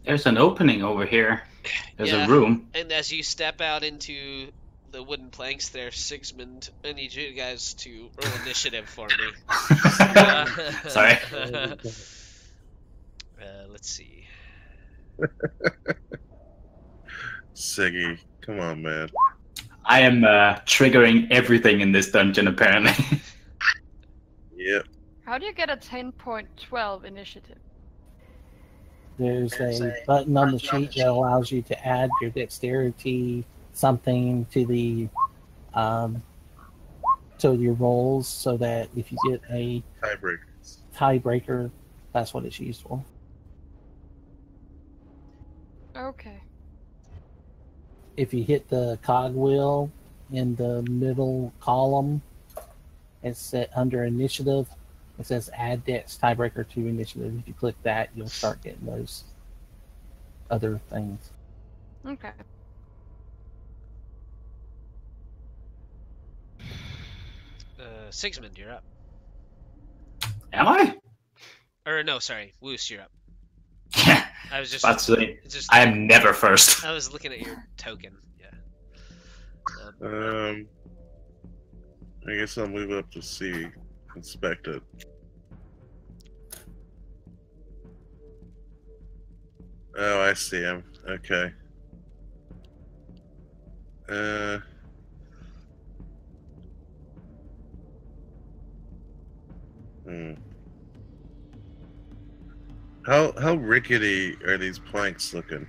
There's an opening over here. There's Yeah, a room. And as you step out into the wooden planks there, Sigismund, I need you guys to roll initiative for me. Sorry. Let's see. Siggy, come on, man. I am triggering everything in this dungeon, apparently. Yep. How do you get a 10.12 initiative? There's a button on the sheet that allows you to add your dexterity something to the to your rolls, so that if you get a tiebreaker, that's what it's used for. Okay. If you hit the cogwheel, in the middle column. It's set under initiative. It says add Dex tiebreaker to initiative. If you click that, you'll start getting those other things. Okay. Sigismund, you're up. Am I? Or no, sorry, Wuce, you're up. Yeah. I was just. I am never first. I was looking at your token. Yeah. I guess I'll move up to see, inspect it. Oh, I see him. Okay. How rickety are these planks looking?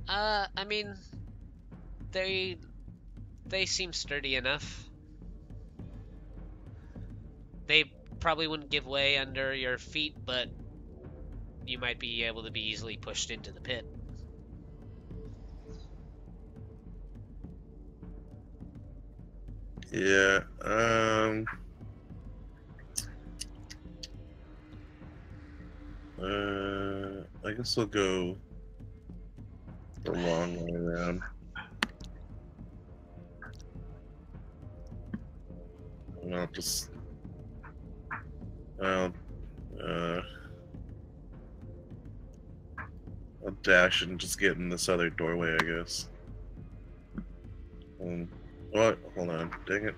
I mean, they seem sturdy enough. They probably wouldn't give way under your feet, but you might be able to be easily pushed into the pit. Yeah. I guess I'll go the long way around. And I'll just I'll dash and just get in this other doorway, I guess. What? Hold on. Dang it.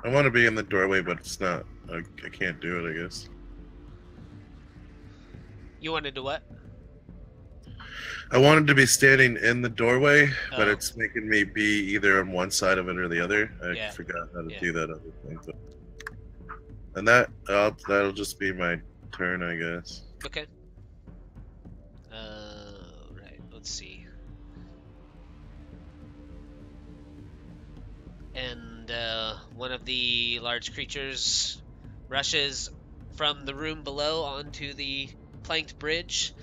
I want to be in the doorway, but it's not. I can't do it, I guess. You wanted to what? I wanted to be standing in the doorway, but it's making me be either on one side of it or the other. I forgot how to do that other thing. But... And that'll just be my turn, I guess. Okay. Right. Let's see. And one of the large creatures rushes from the room below onto the planked bridge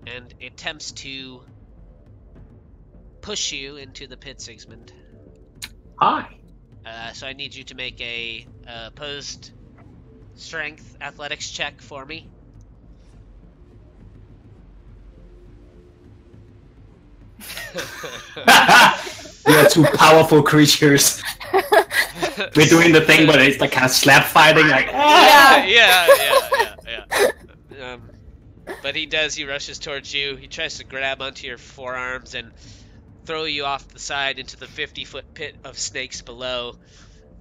and attempts to push you into the pit, Sigismund. Hi. So I need you to make a opposed strength athletics check for me. We are two powerful creatures. We're doing the thing where it's like kind of slap fighting, like yeah. But he rushes towards you. He tries to grab onto your forearms and throw you off the side into the 50-foot pit of snakes below.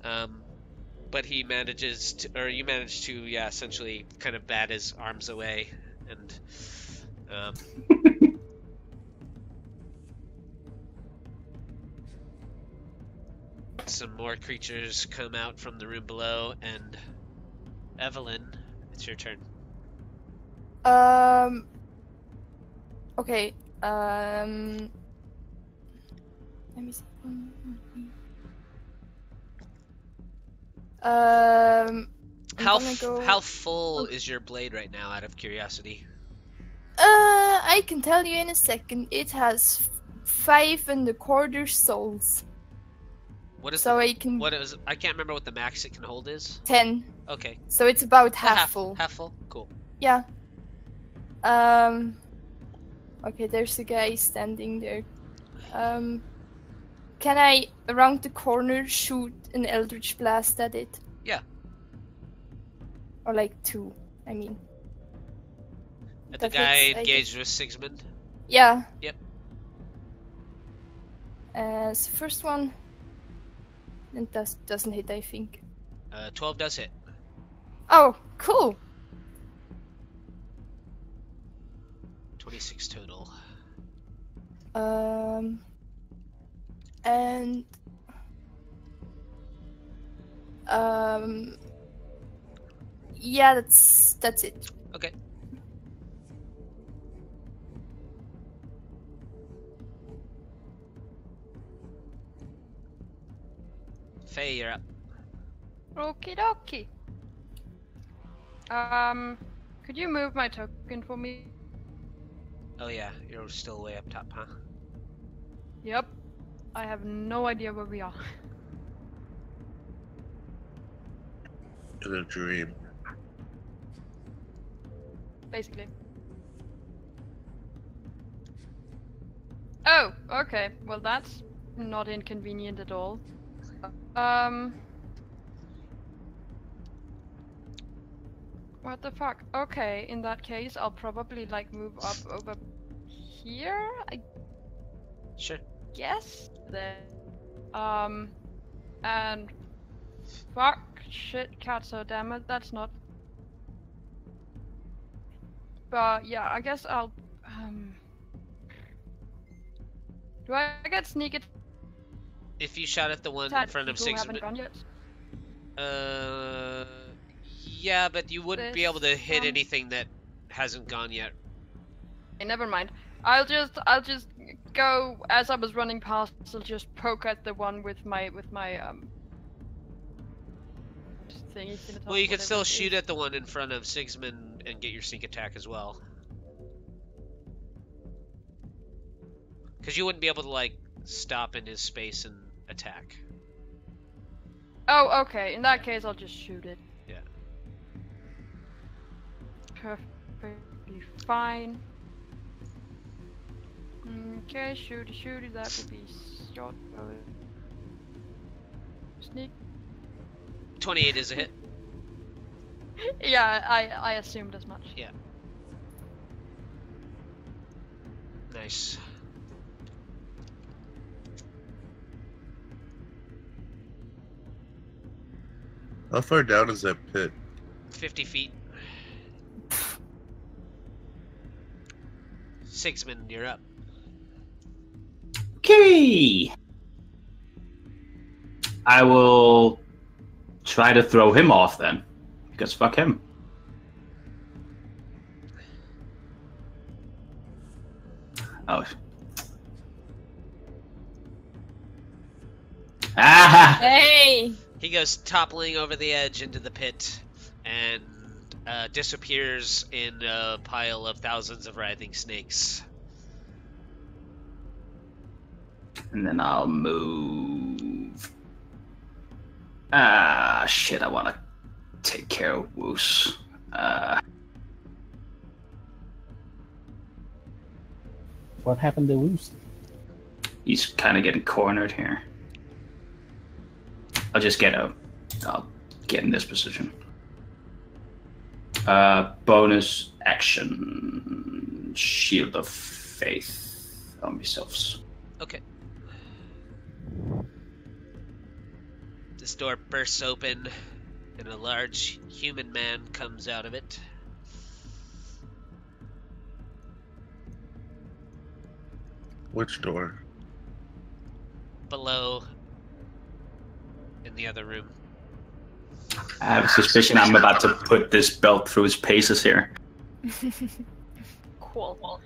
But he manages to, or you manage to, essentially kind of bat his arms away, and some more creatures come out from the room below, and Evelyn, it's your turn. Okay. Let me see. How full is your blade right now, out of curiosity? I can tell you in a second. It has 5.25 souls. What is so I can't remember what the max it can hold is. 10. Okay. So it's about half full. Half full. Cool. Yeah. Okay, there's a guy standing there. Can I, around the corner, shoot an Eldritch Blast at it? Yeah. Or like 2, I mean. At the guy engaged with Sigismund? Yeah. Yep. So first one, it doesn't hit, I think. 12 does hit. Oh, cool. 26 total. And yeah, that's it. Okay. Faye, you're up. Okie dokie. Could you move my token for me? Oh yeah, you're still way up top, huh? Yep. I have no idea where we are. In a dream. Basically. Oh, okay. Well, that's not inconvenient at all. What the fuck? Okay, in that case, I'll probably like move up over here. I Sure. guess. Then, and fuck, shit, cat. So damn it, that's not. But yeah, I guess I'll. Do I get sneak attack? If you shot at the one in front of Sigismund. Yeah, but you wouldn't be able to hit anything that hasn't gone yet. Okay, never mind. I'll just go as I was running past. I'll just poke at the one with my thingy. Well, you could still shoot at the one in front of Sigismund and get your sneak attack as well. Because you wouldn't be able to like stop in his space and attack. Oh, okay. In that case, I'll just shoot it. Yeah. Perfectly fine. Okay, shoot it. That would be short. Sneak. 28 is a hit. Yeah, I assumed as much. Yeah. Nice. How far down is that pit? 50 feet. Sigismund, you're up. Okay. I will try to throw him off then, because fuck him. Oh. Ah! Hey! He goes toppling over the edge into the pit and disappears in a pile of thousands of writhing snakes. And then I'll move. Ah, shit, I want to take care of Wuce. What happened to Wuce? He's kind of getting cornered here. I'll get in this position. Bonus action. Shield of Faith on myself. Okay. This door bursts open, and a large human man comes out of it. Which door? Below, in the other room. I have a suspicion I'm about to put this belt through his paces here. Cool.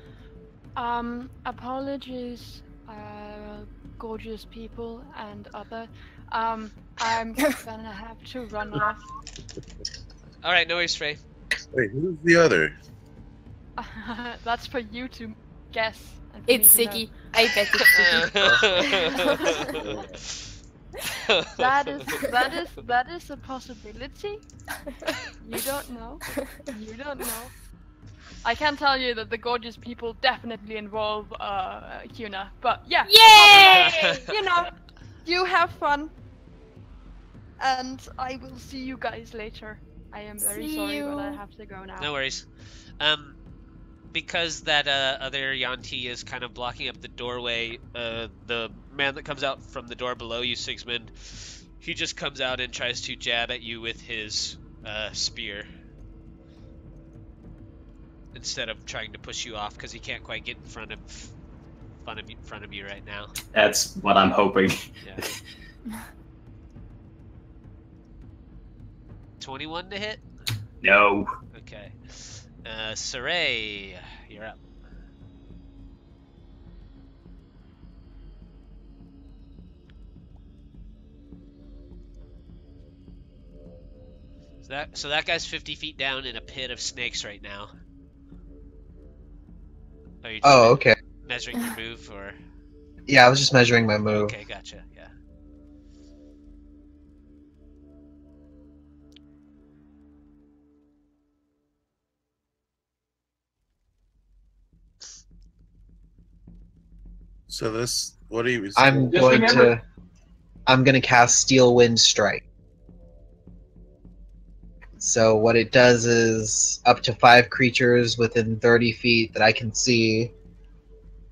Apologies, gorgeous people and other. I'm gonna have to run off. Alright, no worries, Frey. Wait, who's the other? That's for you to guess. It's Siggy. I bet it's Siggy. That is a possibility. You don't know. I can tell you that the gorgeous people definitely involve Kuna, but yeah. Yay! You know, you have fun, and I will see you guys later. I am very sorry, but I have to go now. No worries. Because that other Yanti is kind of blocking up the doorway, the man that comes out from the door below you, Sigismund, he just comes out and tries to jab at you with his spear. Instead of trying to push you off, because he can't quite get in front of you right now. That's what I'm hoping. Yeah. 21 to hit? No. Okay. Sorey, you're up. So that guy's 50 feet down in a pit of snakes right now. Are you just okay. measuring your move, or? Yeah, I was just measuring my move. Okay, gotcha. Yeah. So this, what are you? I'm gonna cast Steel Wind Strike. So what it does is up to 5 creatures within 30 feet that I can see.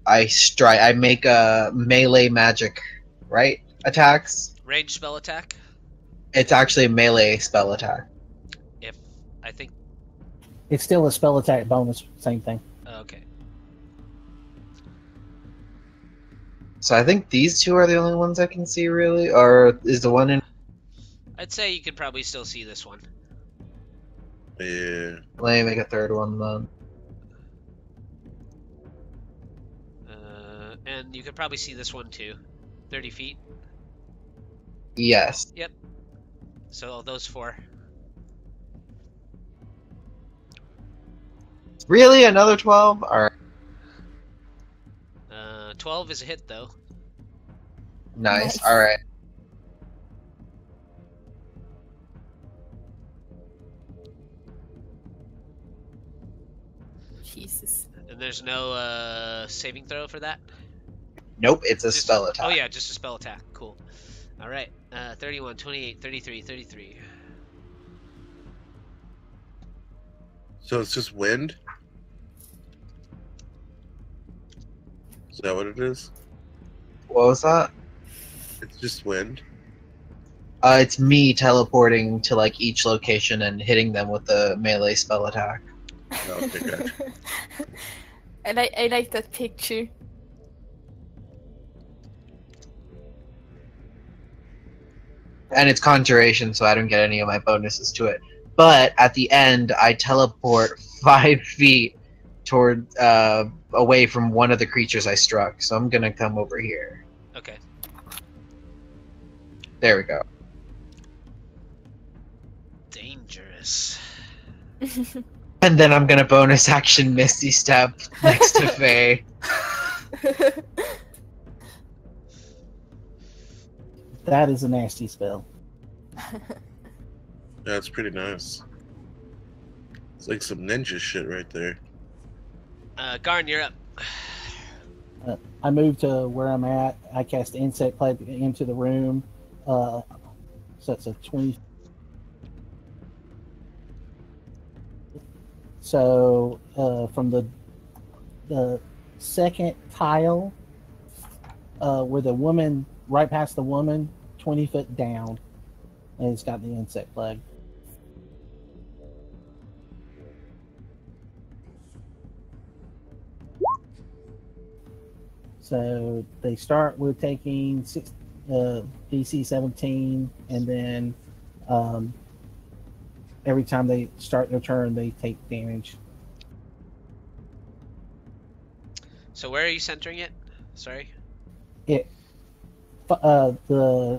I strike. I make a melee magic, right? Attacks. Range spell attack. It's actually a melee spell attack. If I think it's still a spell attack bonus, same thing. Okay. So I think these two are the only ones I can see, really, or is the one in? I'd say you could probably still see this one. Yeah. Let me make a third one then. And you could probably see this one too. 30 feet. Yes. Yep. So those 4. Really? Another 12? Alright. 12 is a hit though. Nice. Alright. Jesus. And there's no saving throw for that? Nope, it's a Just, spell attack. Oh yeah, just a spell attack. Cool. Alright. 31, 28, 33, 33. So it's just wind? Is that what it is? What was that? It's just wind? It's me teleporting to like each location and hitting them with a melee spell attack. Oh, okay, gotcha. I like that picture. And it's conjuration, so I don't get any of my bonuses to it. But at the end, I teleport 5 feet toward away from one of the creatures I struck. So I'm gonna come over here. Okay. There we go. Dangerous. And then I'm gonna bonus action Misty Step next to Faye. That is a nasty spell. That's pretty nice. It's like some ninja shit right there. Garn, you're up. I move to where I'm at. I cast Insect Plague into the room. So it's a 20. So from the second tile, where the woman, right past the woman, 20 foot down, and it's got the Insect Plague. So they start with taking DC 17, and then every time they start their turn, they take damage. So where are you centering it? Sorry. The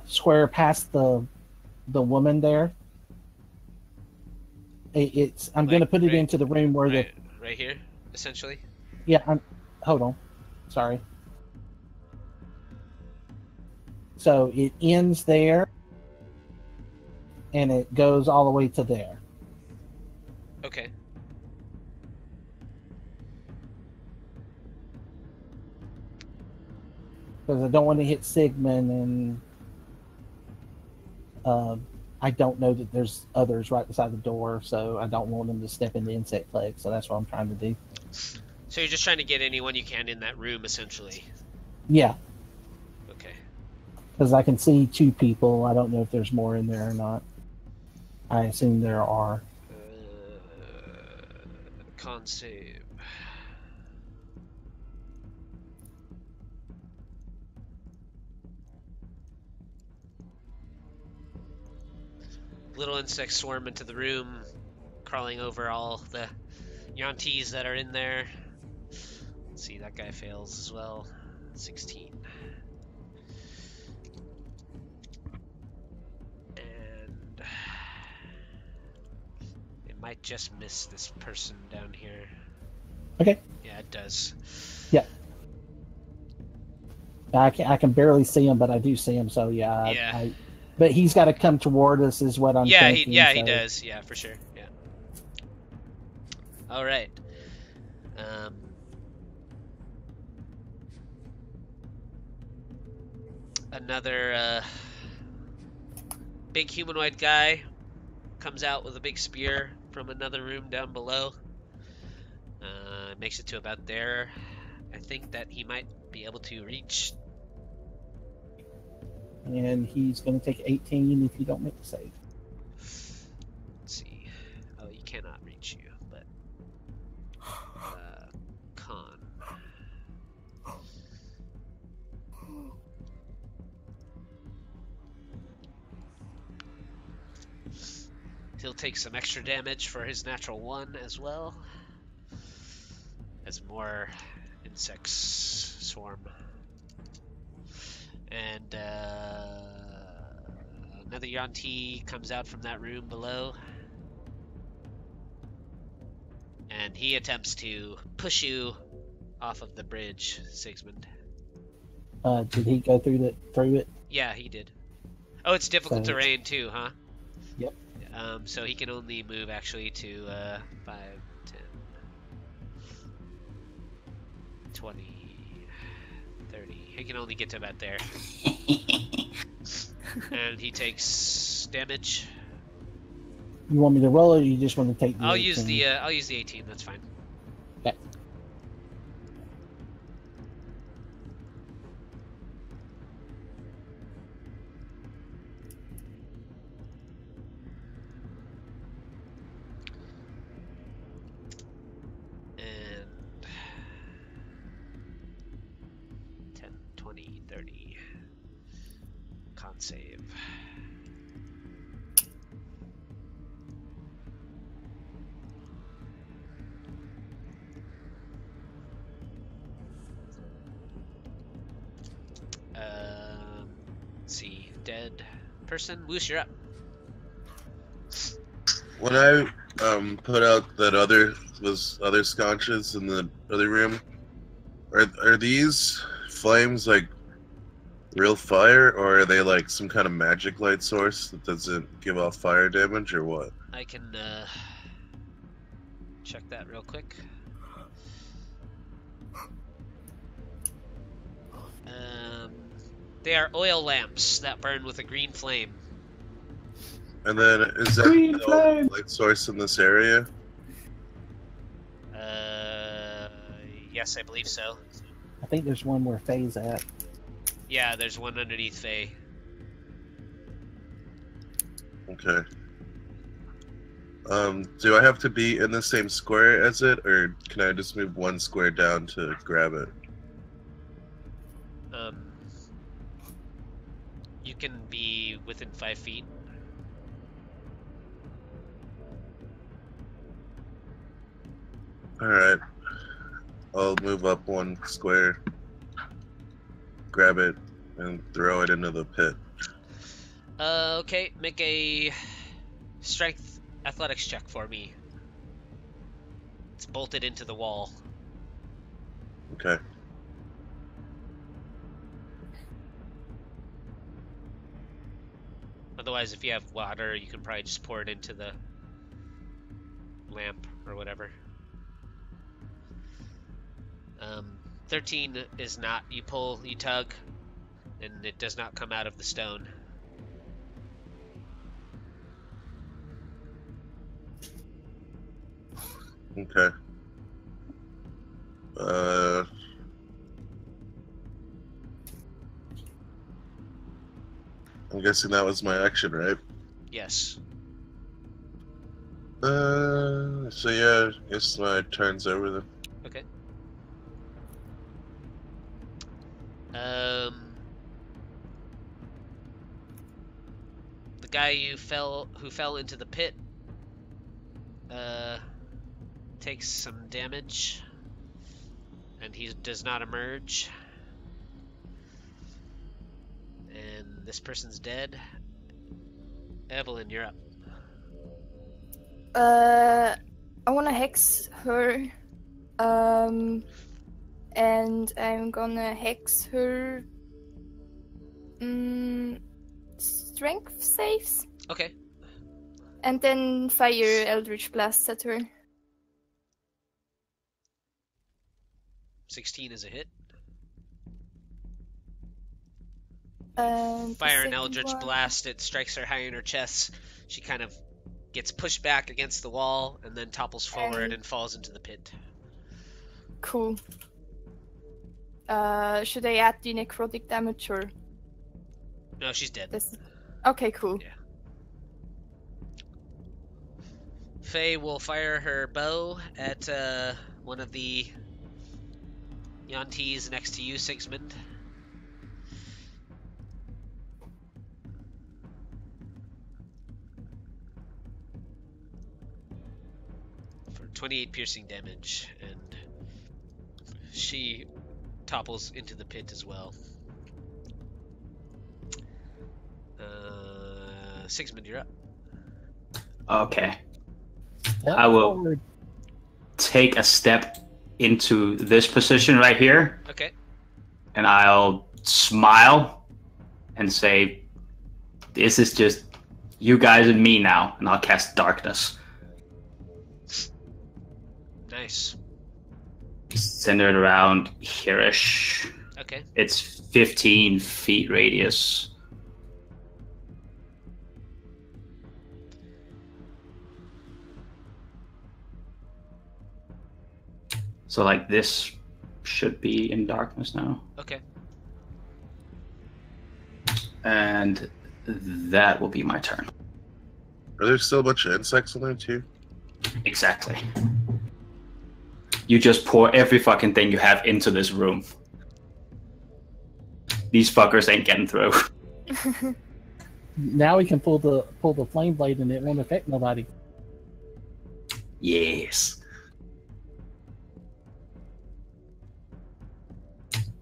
square past the woman there. I'm going to put it into the room where right here, essentially. Yeah. Hold on. Sorry. So it ends there, and it goes all the way to there. Okay. Because I don't want to hit Sigismund, and I don't know that there's others right beside the door, so I don't want them to step in the Insect Plague, so that's what I'm trying to do. So you're just trying to get anyone you can in that room, essentially? Yeah. Okay. Because I can see 2 people. I don't know if there's more in there or not. I assume there are. Con save. Little insects swarm into the room, crawling over all the Yontis that are in there. Let's see, that guy fails as well. 16. And might just miss this person down here. Okay. Yeah, it does. Yeah. I can barely see him, but I do see him. So yeah. Yeah. But he's got to come toward us, is what I'm thinking. He does. Yeah, for sure. Yeah. All right. Another big humanoid guy comes out with a big spear from another room down below. Makes it to about there. I think that he might be able to reach. And he's going to take 18 if you don't make the save. Let's see. Oh, he cannot reach you, but con. He'll take some extra damage for his natural 1 as well, as more insects swarm. And another Yuan-Ti comes out from that room below, and he attempts to push you off of the bridge, Sigismund. Did he go through it? Yeah, he did. Oh, it's difficult terrain too, huh? Yep. So he can only move actually to 5, 10, 20, 30. He can only get to about there. And he takes damage. You want me to roll it, or you just want to take the I'll 18? use the 18, that's fine. Okay. And 10, 20, 30. Con save. Let's see. Dead person. Wuce, you're up. When I put out that other sconces in the other room, are these flames like real fire, or are they like some kind of magic light source that doesn't give off fire damage, or what? I can check that real quick. They are oil lamps that burn with a green flame. And then is that the light source in this area? Yes, I believe so. I think there's one where Faye's at. Yeah, there's one underneath Faye. Okay. Do I have to be in the same square as it, or can I just move one square down to grab it? You can be within 5 feet. Alright. I'll move up one square, grab it, and throw it into the pit. Okay, make a strength athletics check for me. It's bolted into the wall. Okay. Otherwise, if you have water, you can probably just pour it into the lamp or whatever. 13 is not. You pull, you tug, and it does not come out of the stone. Okay. I'm guessing that was my action, right? Yes. So yeah, I guess my turn's over then. Okay. The guy who fell into the pit takes some damage, and he does not emerge. And this person's dead. Evelyn, you're up. I wanna hex her. And I'm gonna hex her. Strength saves. Okay. And then fire Eldritch Blast at her. 16 is a hit. And Fire an Eldritch Blast. It strikes her high in her chest. She kind of gets pushed back against the wall and then topples forward and falls into the pit. Cool. Should I add the necrotic damage or? No, she's dead. Okay, cool. Yeah. Faye will fire her bow at one of the Yantees next to you, Sigismund. For 28 piercing damage, and she topples into the pit as well. Sigismund, you're up. Okay. I will take a step into this position right here. Okay. And I'll smile and say, this is just you guys and me now. And I'll cast Darkness. Nice. Centered around here-ish. Okay. It's 15 feet radius. So, like, this should be in darkness now. Okay. And that will be my turn. Are there still a bunch of insects in there, too? Exactly. You just pour every fucking thing you have into this room. These fuckers ain't getting through. Now we can pull the flame blade and it won't affect nobody. Yes.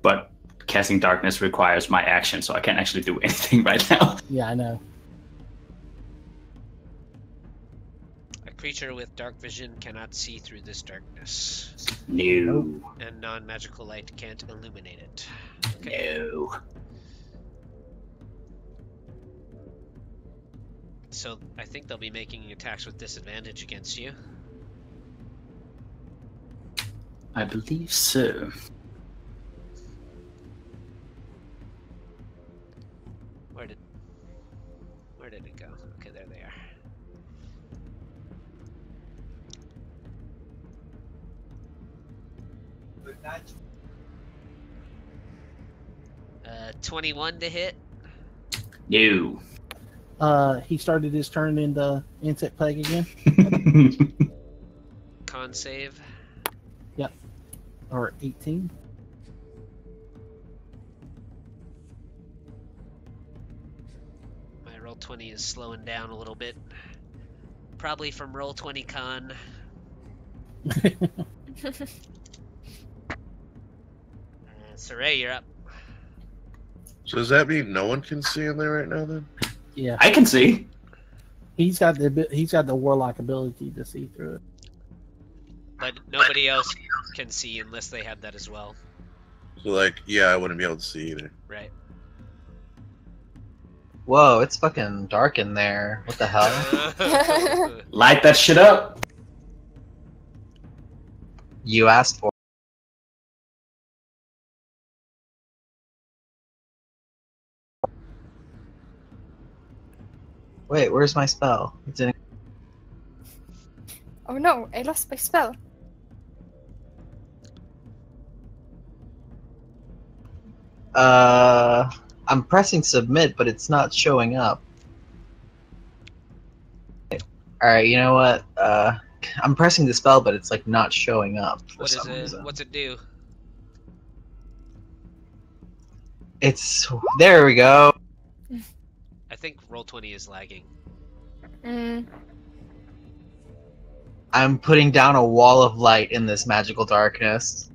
But casting darkness requires my action, so I can't actually do anything right now. Yeah, I know. A creature with dark vision cannot see through this darkness. No. And non-magical light can't illuminate it. Okay. No. So I think they'll be making attacks with disadvantage against you. I believe so. Where did it go? Okay, there they are. 21 to hit. No. He started his turn into insect plague again. Con save. Yep. Or 18. My roll 20 is slowing down a little bit. Probably from roll 20 con. Sorey, you're up. So does that mean no one can see in there right now then? Yeah. I can see. He's got the warlock ability to see through it. But nobody else can see unless they have that as well. So like, yeah, I wouldn't be able to see either. Right. Whoa, it's fucking dark in there. What the hell? Light that shit up. You asked for. Wait, where's my spell? It didn't. Oh no, I lost my spell. I'm pressing submit, but it's not showing up. Alright, you know what? I'm pressing the spell, but it's like not showing up for What is some it? reason. What's it do? It's there we go. I think roll 20 is lagging. I'm putting down a wall of light in this magical darkness.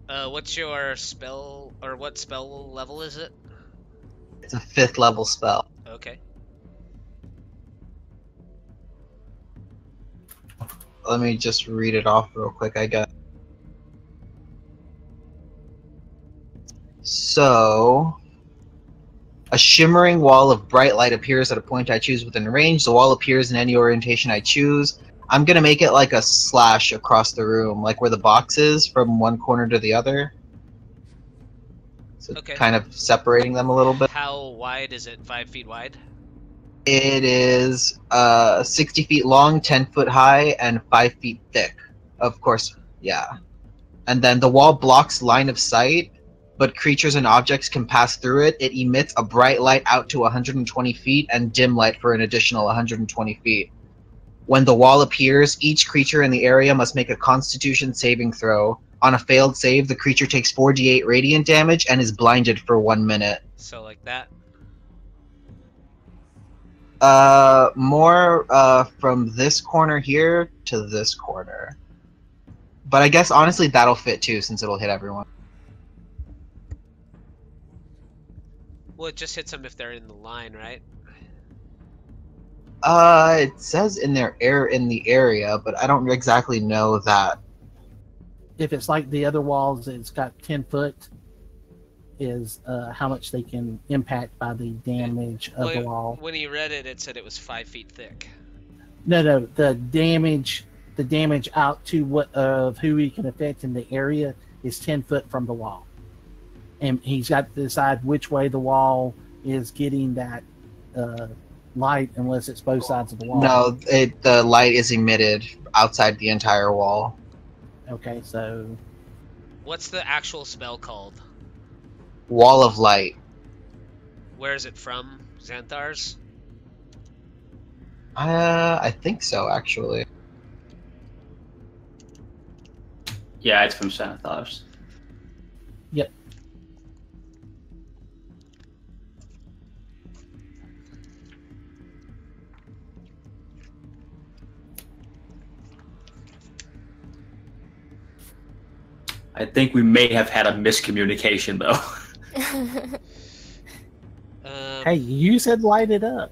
What's your spell, or what spell level is it? It's a 5th level spell. Okay. let me just read it off real quick, I guess. So, a shimmering wall of bright light appears at a point I choose within range. The wall appears in any orientation I choose. I'm gonna make it like a slash across the room, like where the box is from one corner to the other. So Okay. kind of separating them a little bit. How wide is it? 5 feet wide? It is 60 feet long, 10 foot high, and 5 feet thick. Of course, yeah. And then the wall blocks line of sight, but creatures and objects can pass through it. It emits a bright light out to 120 feet and dim light for an additional 120 feet. When the wall appears, each creature in the area must make a Constitution saving throw. On a failed save, the creature takes 4d8 radiant damage and is blinded for 1 minute. So like that? More from this corner here to this corner. But I guess honestly that'll fit too, since it'll hit everyone. Well, it just hits them if they're in the line, right? It says in their in the area, but I don't exactly know that. If it's like the other walls, it's got 10 foot is how much they can impact by the damage of the wall. When he read it, it said it was 5 feet thick. No, the damage out to what of who he can affect in the area is 10 foot from the wall, and he's got to decide which way the wall is getting that light, unless it's both sides of the wall. No, the light is emitted outside the entire wall. Okay, so what's the actual spell called? Wall of Light. Where is it from? Xanthar's? I think so, actually. Yeah, it's from Xanthar's. Yep. I think we may have had a miscommunication, though. Hey, you said light it up.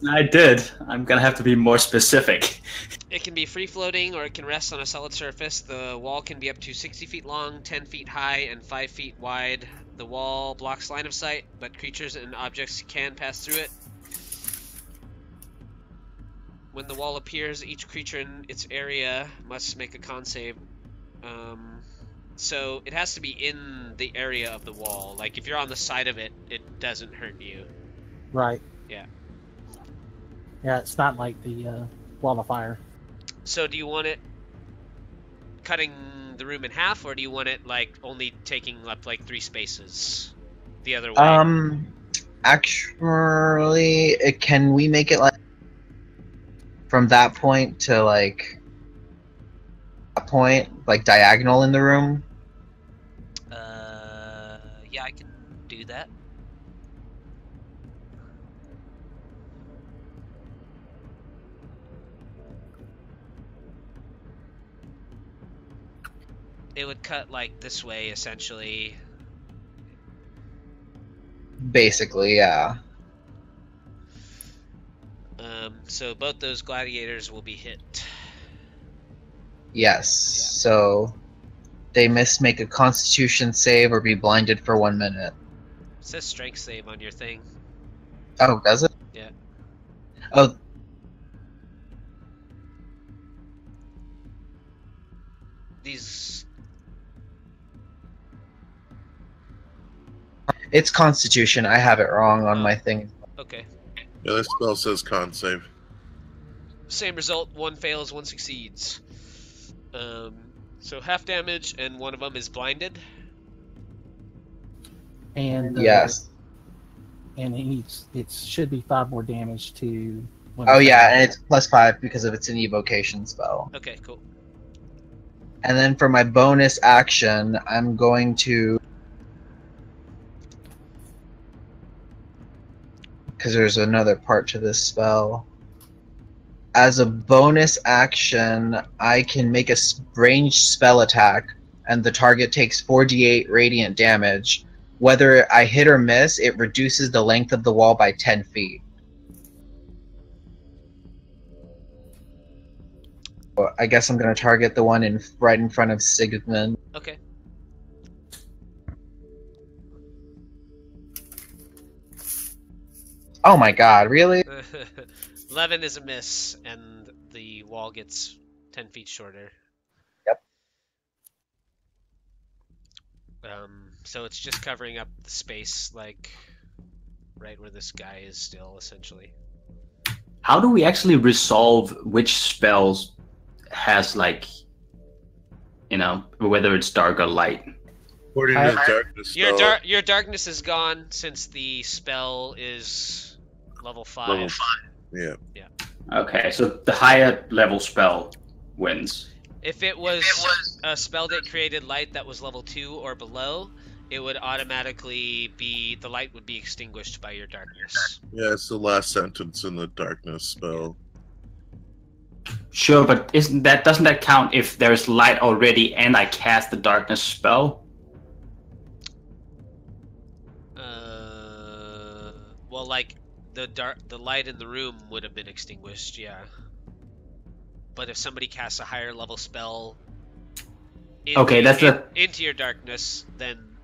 I did. I'm gonna have to be more specific. It can be free-floating, or it can rest on a solid surface. The wall can be up to 60 feet long, 10 feet high, and 5 feet wide. The wall blocks line of sight, but creatures and objects can pass through it. When the wall appears, each creature in its area must make a con save. So it has to be in the area of the wall. Like, if you're on the side of it, it doesn't hurt you. Right. Yeah. Yeah, it's not like the wall of fire. So do you want it cutting the room in half, or do you want it, like, only taking up, like, 3 spaces the other way? Actually, can we make it, like, from that point to, like, that point, like, diagonal in the room? Yeah, I can do that. It would cut, like, this way, essentially. Basically, yeah. So both those gladiators will be hit. Yes, Yeah. so they must make a Constitution save or be blinded for 1 minute. It says strength save on your thing. Oh, does it? Yeah. Oh. These... It's Constitution. I have it wrong on my thing. Okay. Yeah, this spell says con save. Same result, 1 fails, 1 succeeds. So half damage, and one of them is blinded. And yes. And it should be 5 more damage to... Oh yeah, and it's +5 because of it's an evocation spell. Okay, cool. And then for my bonus action, I'm going to... because there's another part to this spell. As a bonus action, I can make a ranged spell attack, and the target takes 4d8 radiant damage. Whether I hit or miss, it reduces the length of the wall by 10 feet. Well, I guess I'm gonna target the one right in front of Sigismund. Okay. Oh my god, really? 11 is a miss, and the wall gets 10 feet shorter. Yep. So it's just covering up the space, like, right where this guy is still, essentially. How do we actually resolve which spells has, like, you know, whether it's dark or light? According to the darkness spell, your darkness is gone since the spell is level 5. Level 5. Yeah. Yeah. Okay, so the higher level spell wins. If it was a spell that created light that was level 2 or below, it would automatically be, the light would be extinguished by your darkness. Yeah, it's the last sentence in the darkness spell. Sure, but doesn't that count if there's light already and I cast the darkness spell? Well, like the light in the room would have been extinguished, yeah. But if somebody casts a higher level spell into your darkness, then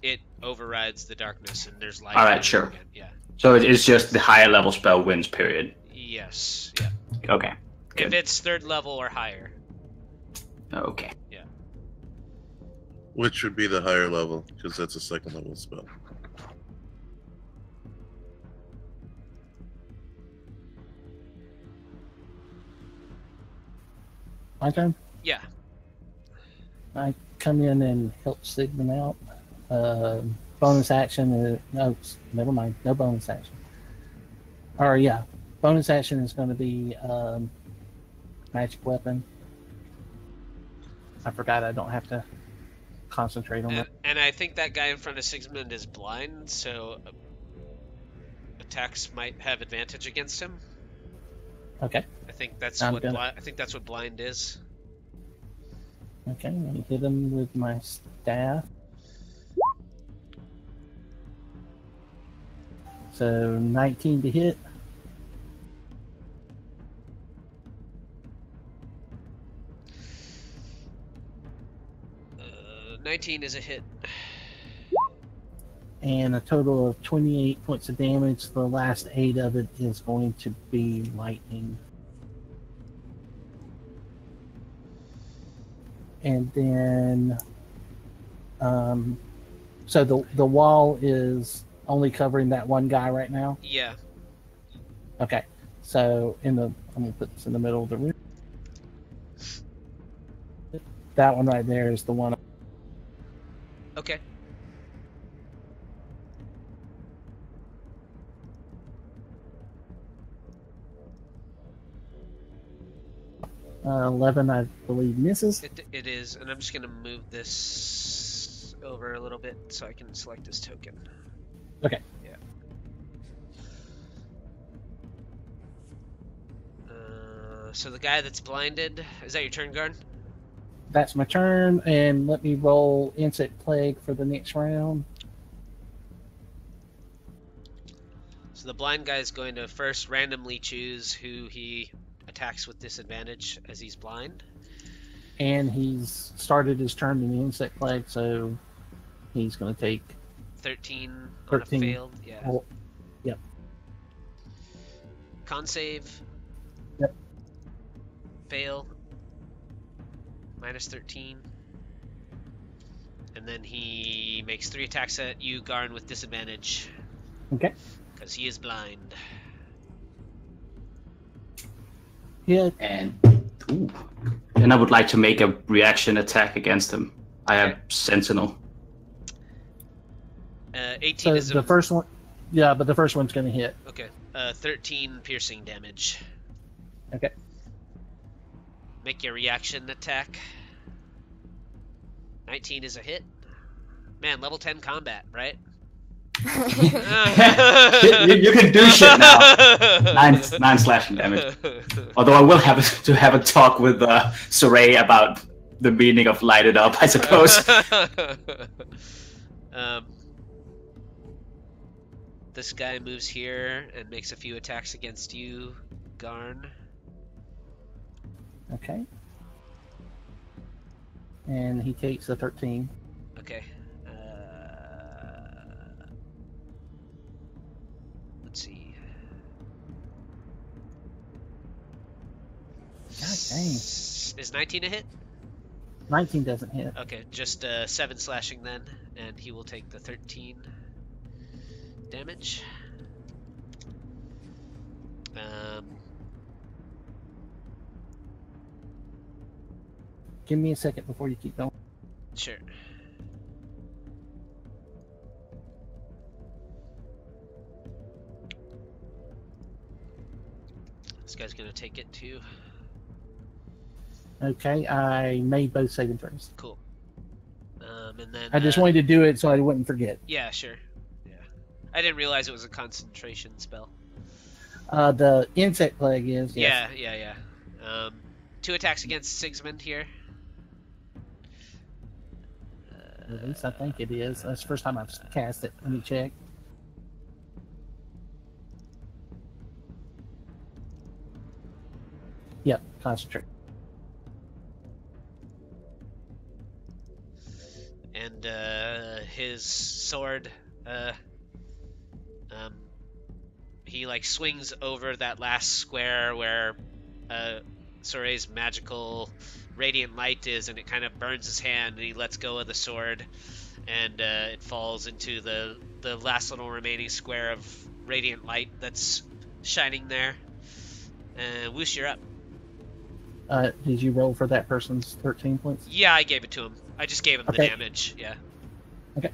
it overrides the darkness and there's light. All right, sure. Again. Yeah. So it's just the higher level spell wins, period. Yes. Yeah. Okay. Good. If it's 3rd level or higher. Okay. Yeah. Which would be the higher level, because that's a 2nd level spell. My turn? Yeah. I come in and help Sigmund out. Bonus action. No, never mind. No bonus action. Or, yeah. Bonus action is going to be magic weapon. I forgot I don't have to concentrate on that. And I think that guy in front of Sigismund is blind, so attacks might have advantage against him. Okay. I think that's what blind is. Okay, let me hit him with my staff. So 19 to hit. 19 is a hit. And a total of 28 points of damage. The last 8 of it is going to be lightning. And then, so the wall is only covering that one guy right now? Yeah. Okay. So I'm going to put this in the middle of the room. That one right there is the one. Okay. 11, I believe, misses. It is, and I'm just going to move this over a little bit so I can select this token. Okay. Yeah. So the guy that's blinded, is that your turn, Garn? That's my turn, and let me roll Insect Plague for the next round. So the blind guy is going to first randomly choose who he attacks with disadvantage as he's blind. And he's started his turn in the Insect Plague, so he's going to take 13 on a failed. Yeah. Oh, yep. Con save. Yep. Fail. Minus 13. And then he makes 3 attacks at you, Garn, with disadvantage. Okay. Because he is blind. Hit. And I would like to make a reaction attack against him. I have Sentinel. 18 so is the first one. Yeah, but the first one's going to hit. Okay. 13 piercing damage. Okay. Make your reaction attack. 19 is a hit. Man, level 10 combat, right? you can do shit now. 9 slashing damage. Although I will have to have a talk with Sorey about the meaning of light it up, I suppose. This guy moves here and makes a few attacks against you, Garn. Okay. And he takes a 13. Okay. Let's see. God dang. Is 19 a hit? 19 doesn't hit. Okay, just 7 slashing then, and he will take the 13 damage. Give me a second before you keep going. Sure. This guy's gonna take it too. Okay, I made both saving throws. Cool. And then I just wanted to do it so I wouldn't forget. Yeah, sure. Yeah, I didn't realize it was a concentration spell. The insect plague is. Yes. Yeah. 2 attacks against Sigismund here. At least I think it is. That's the first time I've cast it. Let me check. Yep, concentrate. And his sword, he like swings over that last square where Sorey's magical radiant light is, and it kind of burns his hand, and he lets go of the sword, and it falls into the last little remaining square of radiant light that's shining there. Wuce, you're up. Did you roll for that person's 13 points? Yeah, I gave it to him. I just gave him the damage. Yeah. Okay.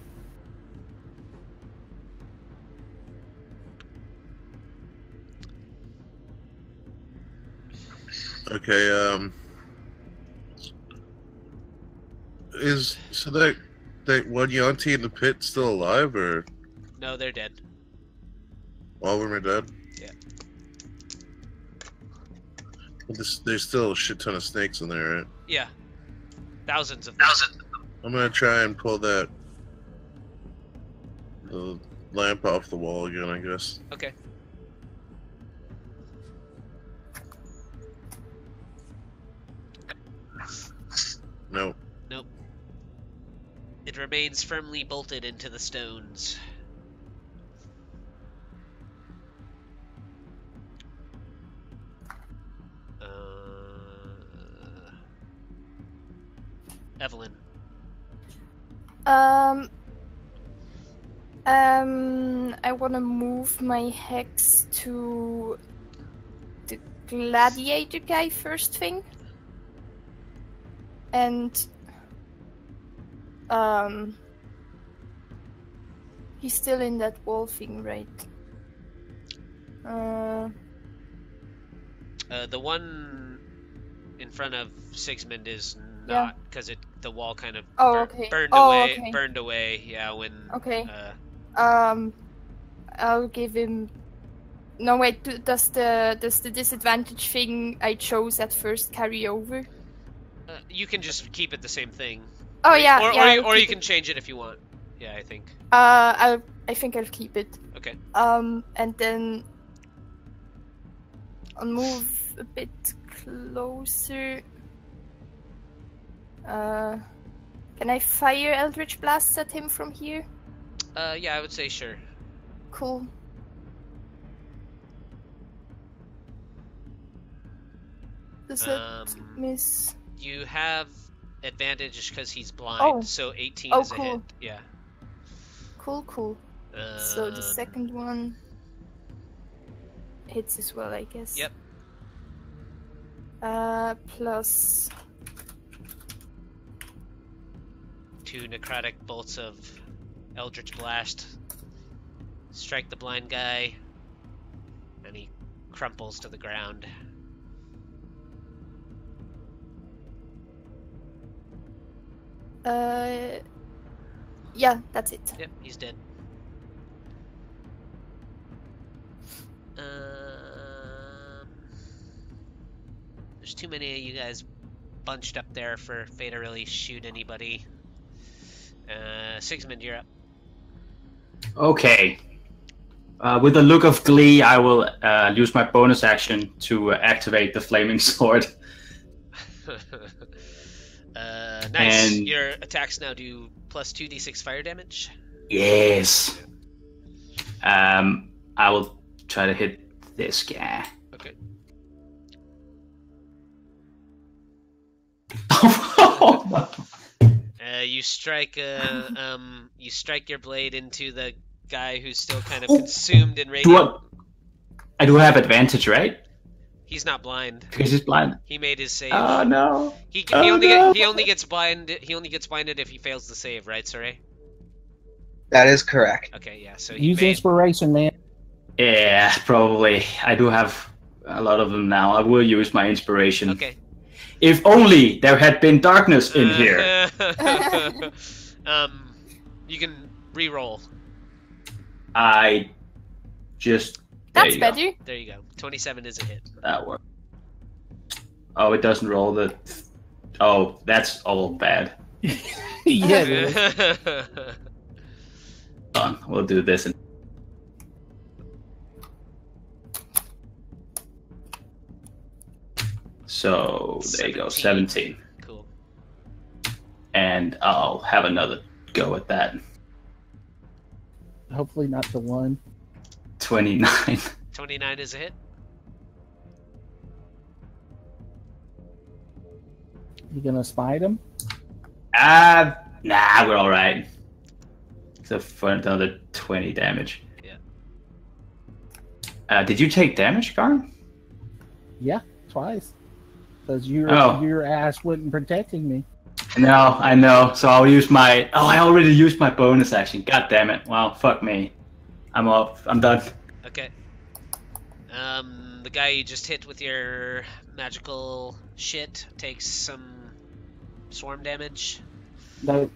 Okay. Is so that one Yanti in the pit still alive, or? No, they're dead. All of them are dead. Yeah. But there's still a shit ton of snakes in there, right? Yeah. Thousands of them. I'm gonna try and pull the lamp off the wall again, I guess. Okay. Nope. Nope. It remains firmly bolted into the stones. Evelyn. I want to move my hex to the gladiator guy first thing. And he's still in that wall thing, right? The one in front of Sigismund is not, because the wall kind of burned away. Yeah, when. Okay. I'll give him. No wait. Does the disadvantage thing I chose at first carry over? You can just keep it the same thing. Oh yeah, or you can change it if you want. Yeah, I think. I think I'll keep it. Okay. And then I'll move a bit closer. Can I fire Eldritch Blasts at him from here? Yeah, I would say sure. Cool. Does it miss? You have advantage because he's blind, so 18 is a hit. Yeah. Cool. So the second one hits as well, I guess. Yep. Plus 2 necrotic bolts of Eldritch Blast strike the blind guy, and he crumples to the ground. Yeah, that's it. Yep, he's dead. There's too many of you guys bunched up there for Faye to really shoot anybody. Sigismund, you're up. Okay. With a look of glee, I will use my bonus action to activate the flaming sword. Nice. And- Your attacks now do plus 2d6 fire damage. Yes. I will try to hit this guy. Okay. You strike your blade into the guy who's still kind of consumed in radiant. I do have advantage, right? He's not blind. Because he's blind. He made his save. Oh no. He only gets blinded if he fails the save, right, Sorey? That is correct. Okay, yeah. So use inspiration, man. Yeah, probably. I do have a lot of them now. I will use my inspiration. Okay. If only there had been darkness in here. You can re-roll. I just. That's better. There you go. 27 is a hit. That works. Oh, it doesn't roll the. Oh, that's all bad. Yeah. Hold on, we'll do this. So there you go, 17. Cool. And I'll have another go at that. Hopefully not the one. 29. 29 is a hit. You gonna smite him? Nah, we're all right. Except for another 20 damage. Yeah. Did you take damage, Garn? Yeah, twice. Because your ass wasn't protecting me. No, I know. So I'll use my. Oh, I already used my bonus action. God damn it! Well, fuck me. I'm off. I'm done. Okay. The guy you just hit with your magical shit takes some swarm damage. No.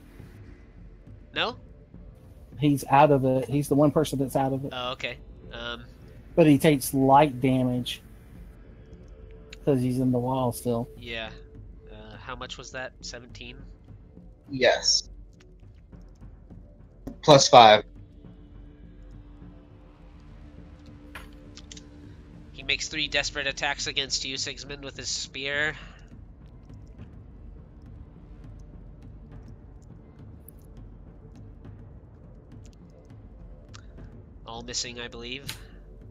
No? He's out of it. He's the one person that's out of it. Oh, okay. But he takes light damage because he's in the wall still. Yeah. How much was that? 17? Yes. +5. He makes 3 desperate attacks against you, Sigismund, with his spear. All missing, I believe.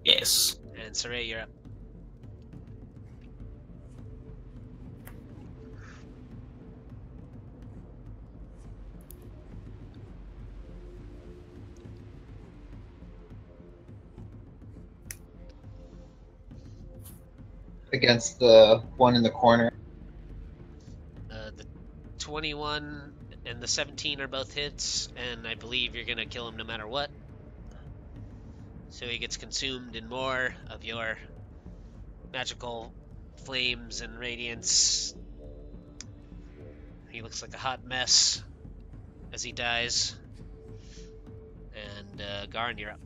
Yes. And Sorey, you're up. Against the one in the corner. The 21 and the 17 are both hits, and I believe you're gonna kill him no matter what. So he gets consumed in more of your magical flames and radiance. He looks like a hot mess as he dies. And Garn, you're up.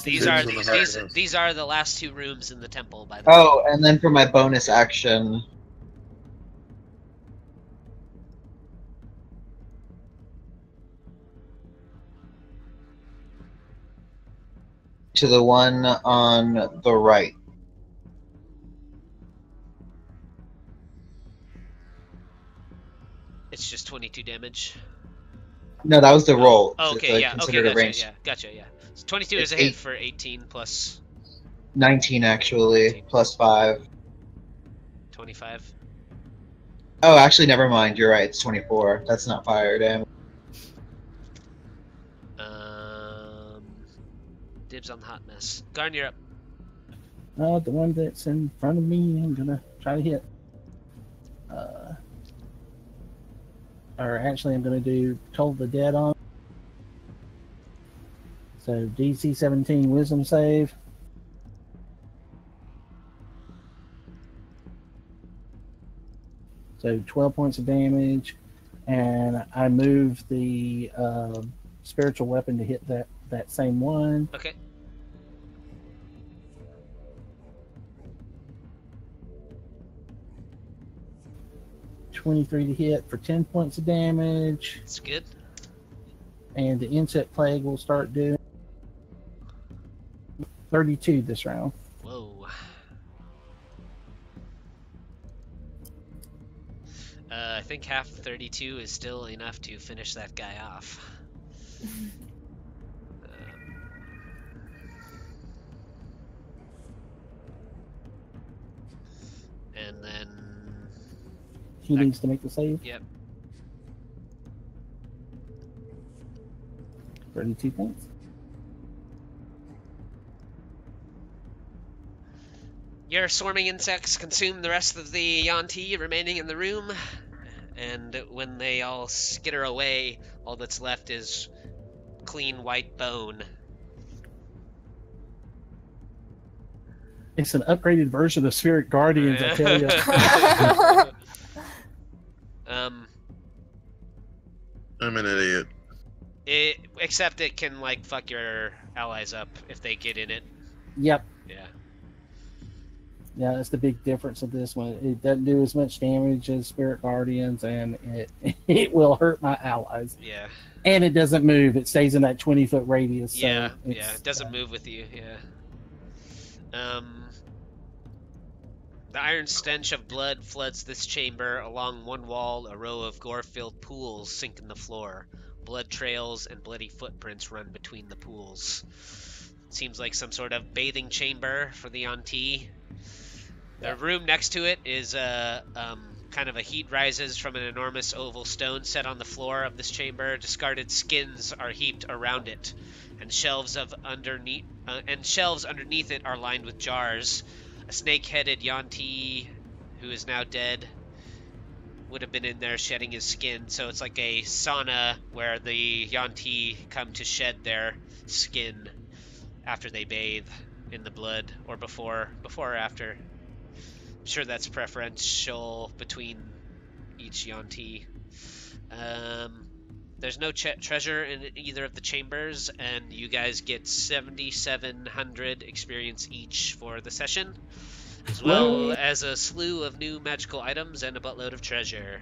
These are the last 2 rooms in the temple, by the way. Oh, and then for my bonus action, to the one on the right. It's just 22 damage. No, that was the roll. Oh, okay, it's yeah, considered okay, a range. gotcha, yeah. So 22 It's is a hit 8. for 18 plus 19 actually, 19. +5. 25. Oh, actually, never mind. You're right. It's 24. That's not fire damage. Dibs on the hot mess. Garn, you're up. The one that's in front of me, I'm gonna try to hit. Or actually, I'm gonna do Toll of the Dead on. So DC 17 Wisdom save. So 12 points of damage, and I move the spiritual weapon to hit that same one. Okay. $23 to hit for 10 points of damage. That's good. And the insect plague will start doing 32 this round. Whoa. I think half 32 is still enough to finish that guy off. And then... He needs to make the save? Yep. 32 points. Your swarming insects consume the rest of the Yuan-ti remaining in the room, and when they all skitter away, all that's left is clean white bone. It's an upgraded version of Spirit Guardians, I tell you. I'm an idiot. Except it can, like, fuck your allies up if they get in it. Yep. Yeah. Yeah, that's the big difference of this one. It doesn't do as much damage as Spirit Guardians, and it will hurt my allies. Yeah. And it doesn't move. It stays in that 20-foot radius. Yeah, so yeah. It doesn't move with you, yeah. The iron stench of blood floods this chamber. Along one wall, a row of gore-filled pools sink in the floor. Blood trails and bloody footprints run between the pools. It seems like some sort of bathing chamber for the Yuan-ti. The room next to it is kind of a heat rises from an enormous oval stone set on the floor of this chamber. Discarded skins are heaped around it, and shelves underneath it are lined with jars. A snake-headed Yuan-ti, who is now dead, would have been in there shedding his skin. So it's like a sauna where the Yuan-ti come to shed their skin after they bathe in the blood, or before or after. I'm sure that's preferential between each Yuan-ti. There's no treasure in either of the chambers, and you guys get 7,700 experience each for the session, as well as a slew of new magical items and a buttload of treasure.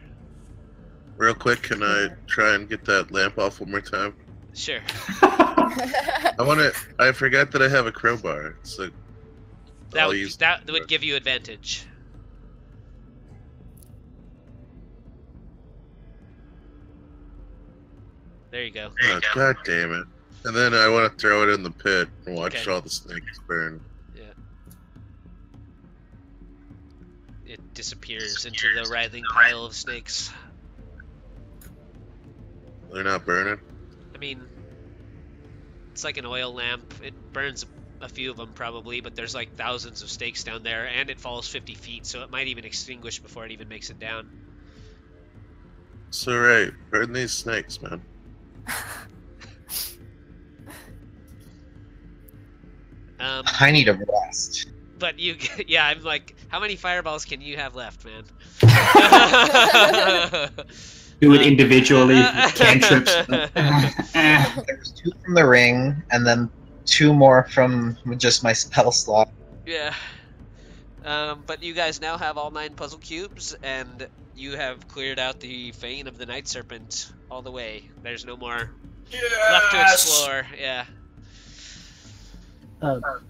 Real quick, can I try and get that lamp off one more time? Sure. I forgot that I have a crowbar, so that would give you advantage. There you go. Oh, God damn it. And then I want to throw it in the pit and watch all the snakes burn. Yeah. It disappears into the writhing pile of snakes. They're not burning? I mean, it's like an oil lamp. It burns a few of them probably, but there's like thousands of snakes down there, and it falls 50 feet, so it might even extinguish before it even makes it down. So right, burn these snakes, man. I need a rest. But yeah, I'm like, how many fireballs can you have left, man? Do it individually, cantrips. There's 2 from the ring, and then 2 more from just my spell slot. Yeah. But you guys now have all 9 puzzle cubes, and you have cleared out the Fane of the Night Serpent all the way. There's no more left to explore. Yeah.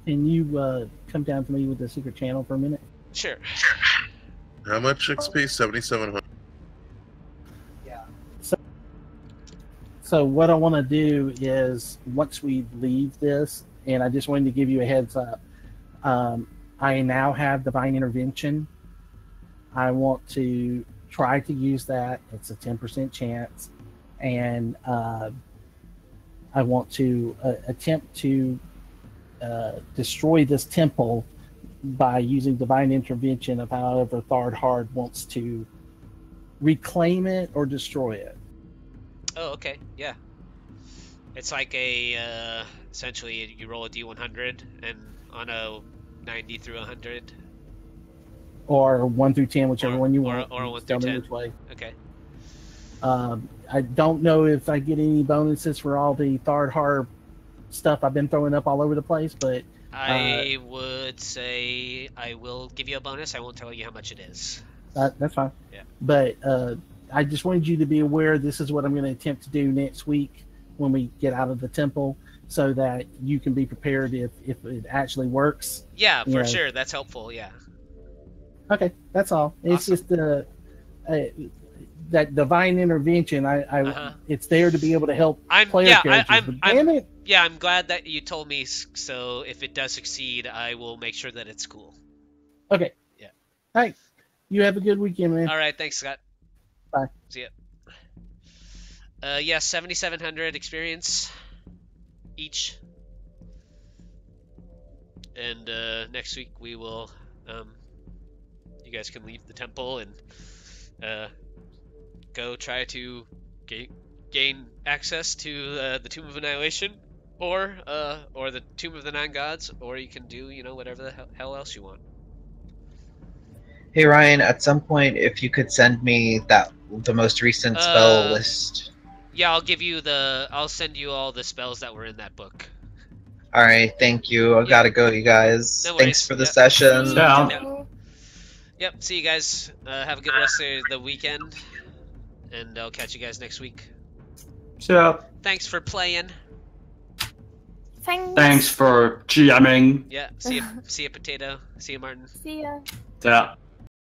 Can you come down to me with the secret channel for a minute? Sure. How much XP? 7,700. Yeah. So what I want to do is, once we leave this, and I just wanted to give you a heads up, I now have Divine Intervention. I want to try to use that. It's a 10% chance. And I want to attempt to destroy this temple by using Divine Intervention of however Thardhard wants to reclaim it or destroy it. Oh, okay. Yeah. It's like a, essentially, you roll a D100, and on a 90 through 100. Or 1 through 10, whichever one you want. Or 1 through 10. Which way. Okay. I don't know if I get any bonuses for all the Thardhard stuff I've been throwing up all over the place, but... I would say I will give you a bonus. I won't tell you how much it is. That's fine. Yeah. But I just wanted you to be aware this is what I'm going to attempt to do next week when we get out of the temple, so that you can be prepared if it actually works. Yeah, for sure. That's helpful, yeah. Okay, that's all. It's just that divine intervention. It's there to be able to help player characters. I'm glad that you told me. So if it does succeed, I will make sure that it's cool. Okay. Yeah. Hey, you have a good weekend, man. All right. Thanks, Scott. Bye. See ya. 7,700 experience each. And next week we will, you guys can leave the temple and go try to gain access to the Tomb of Annihilation, or the Tomb of the Nine Gods, or you can do whatever the hell else you want. Hey Ryan, at some point, if you could send me the most recent spell list. Yeah, I'll send you all the spells that were in that book. All right, thank you. I gotta go, you guys. No Thanks for the session. Yep. See you guys. Have a good rest of the weekend, and I'll catch you guys next week. Thanks for playing. Thanks for GMing. Yeah. See ya, Potato. See ya, Martin. See ya. Yeah.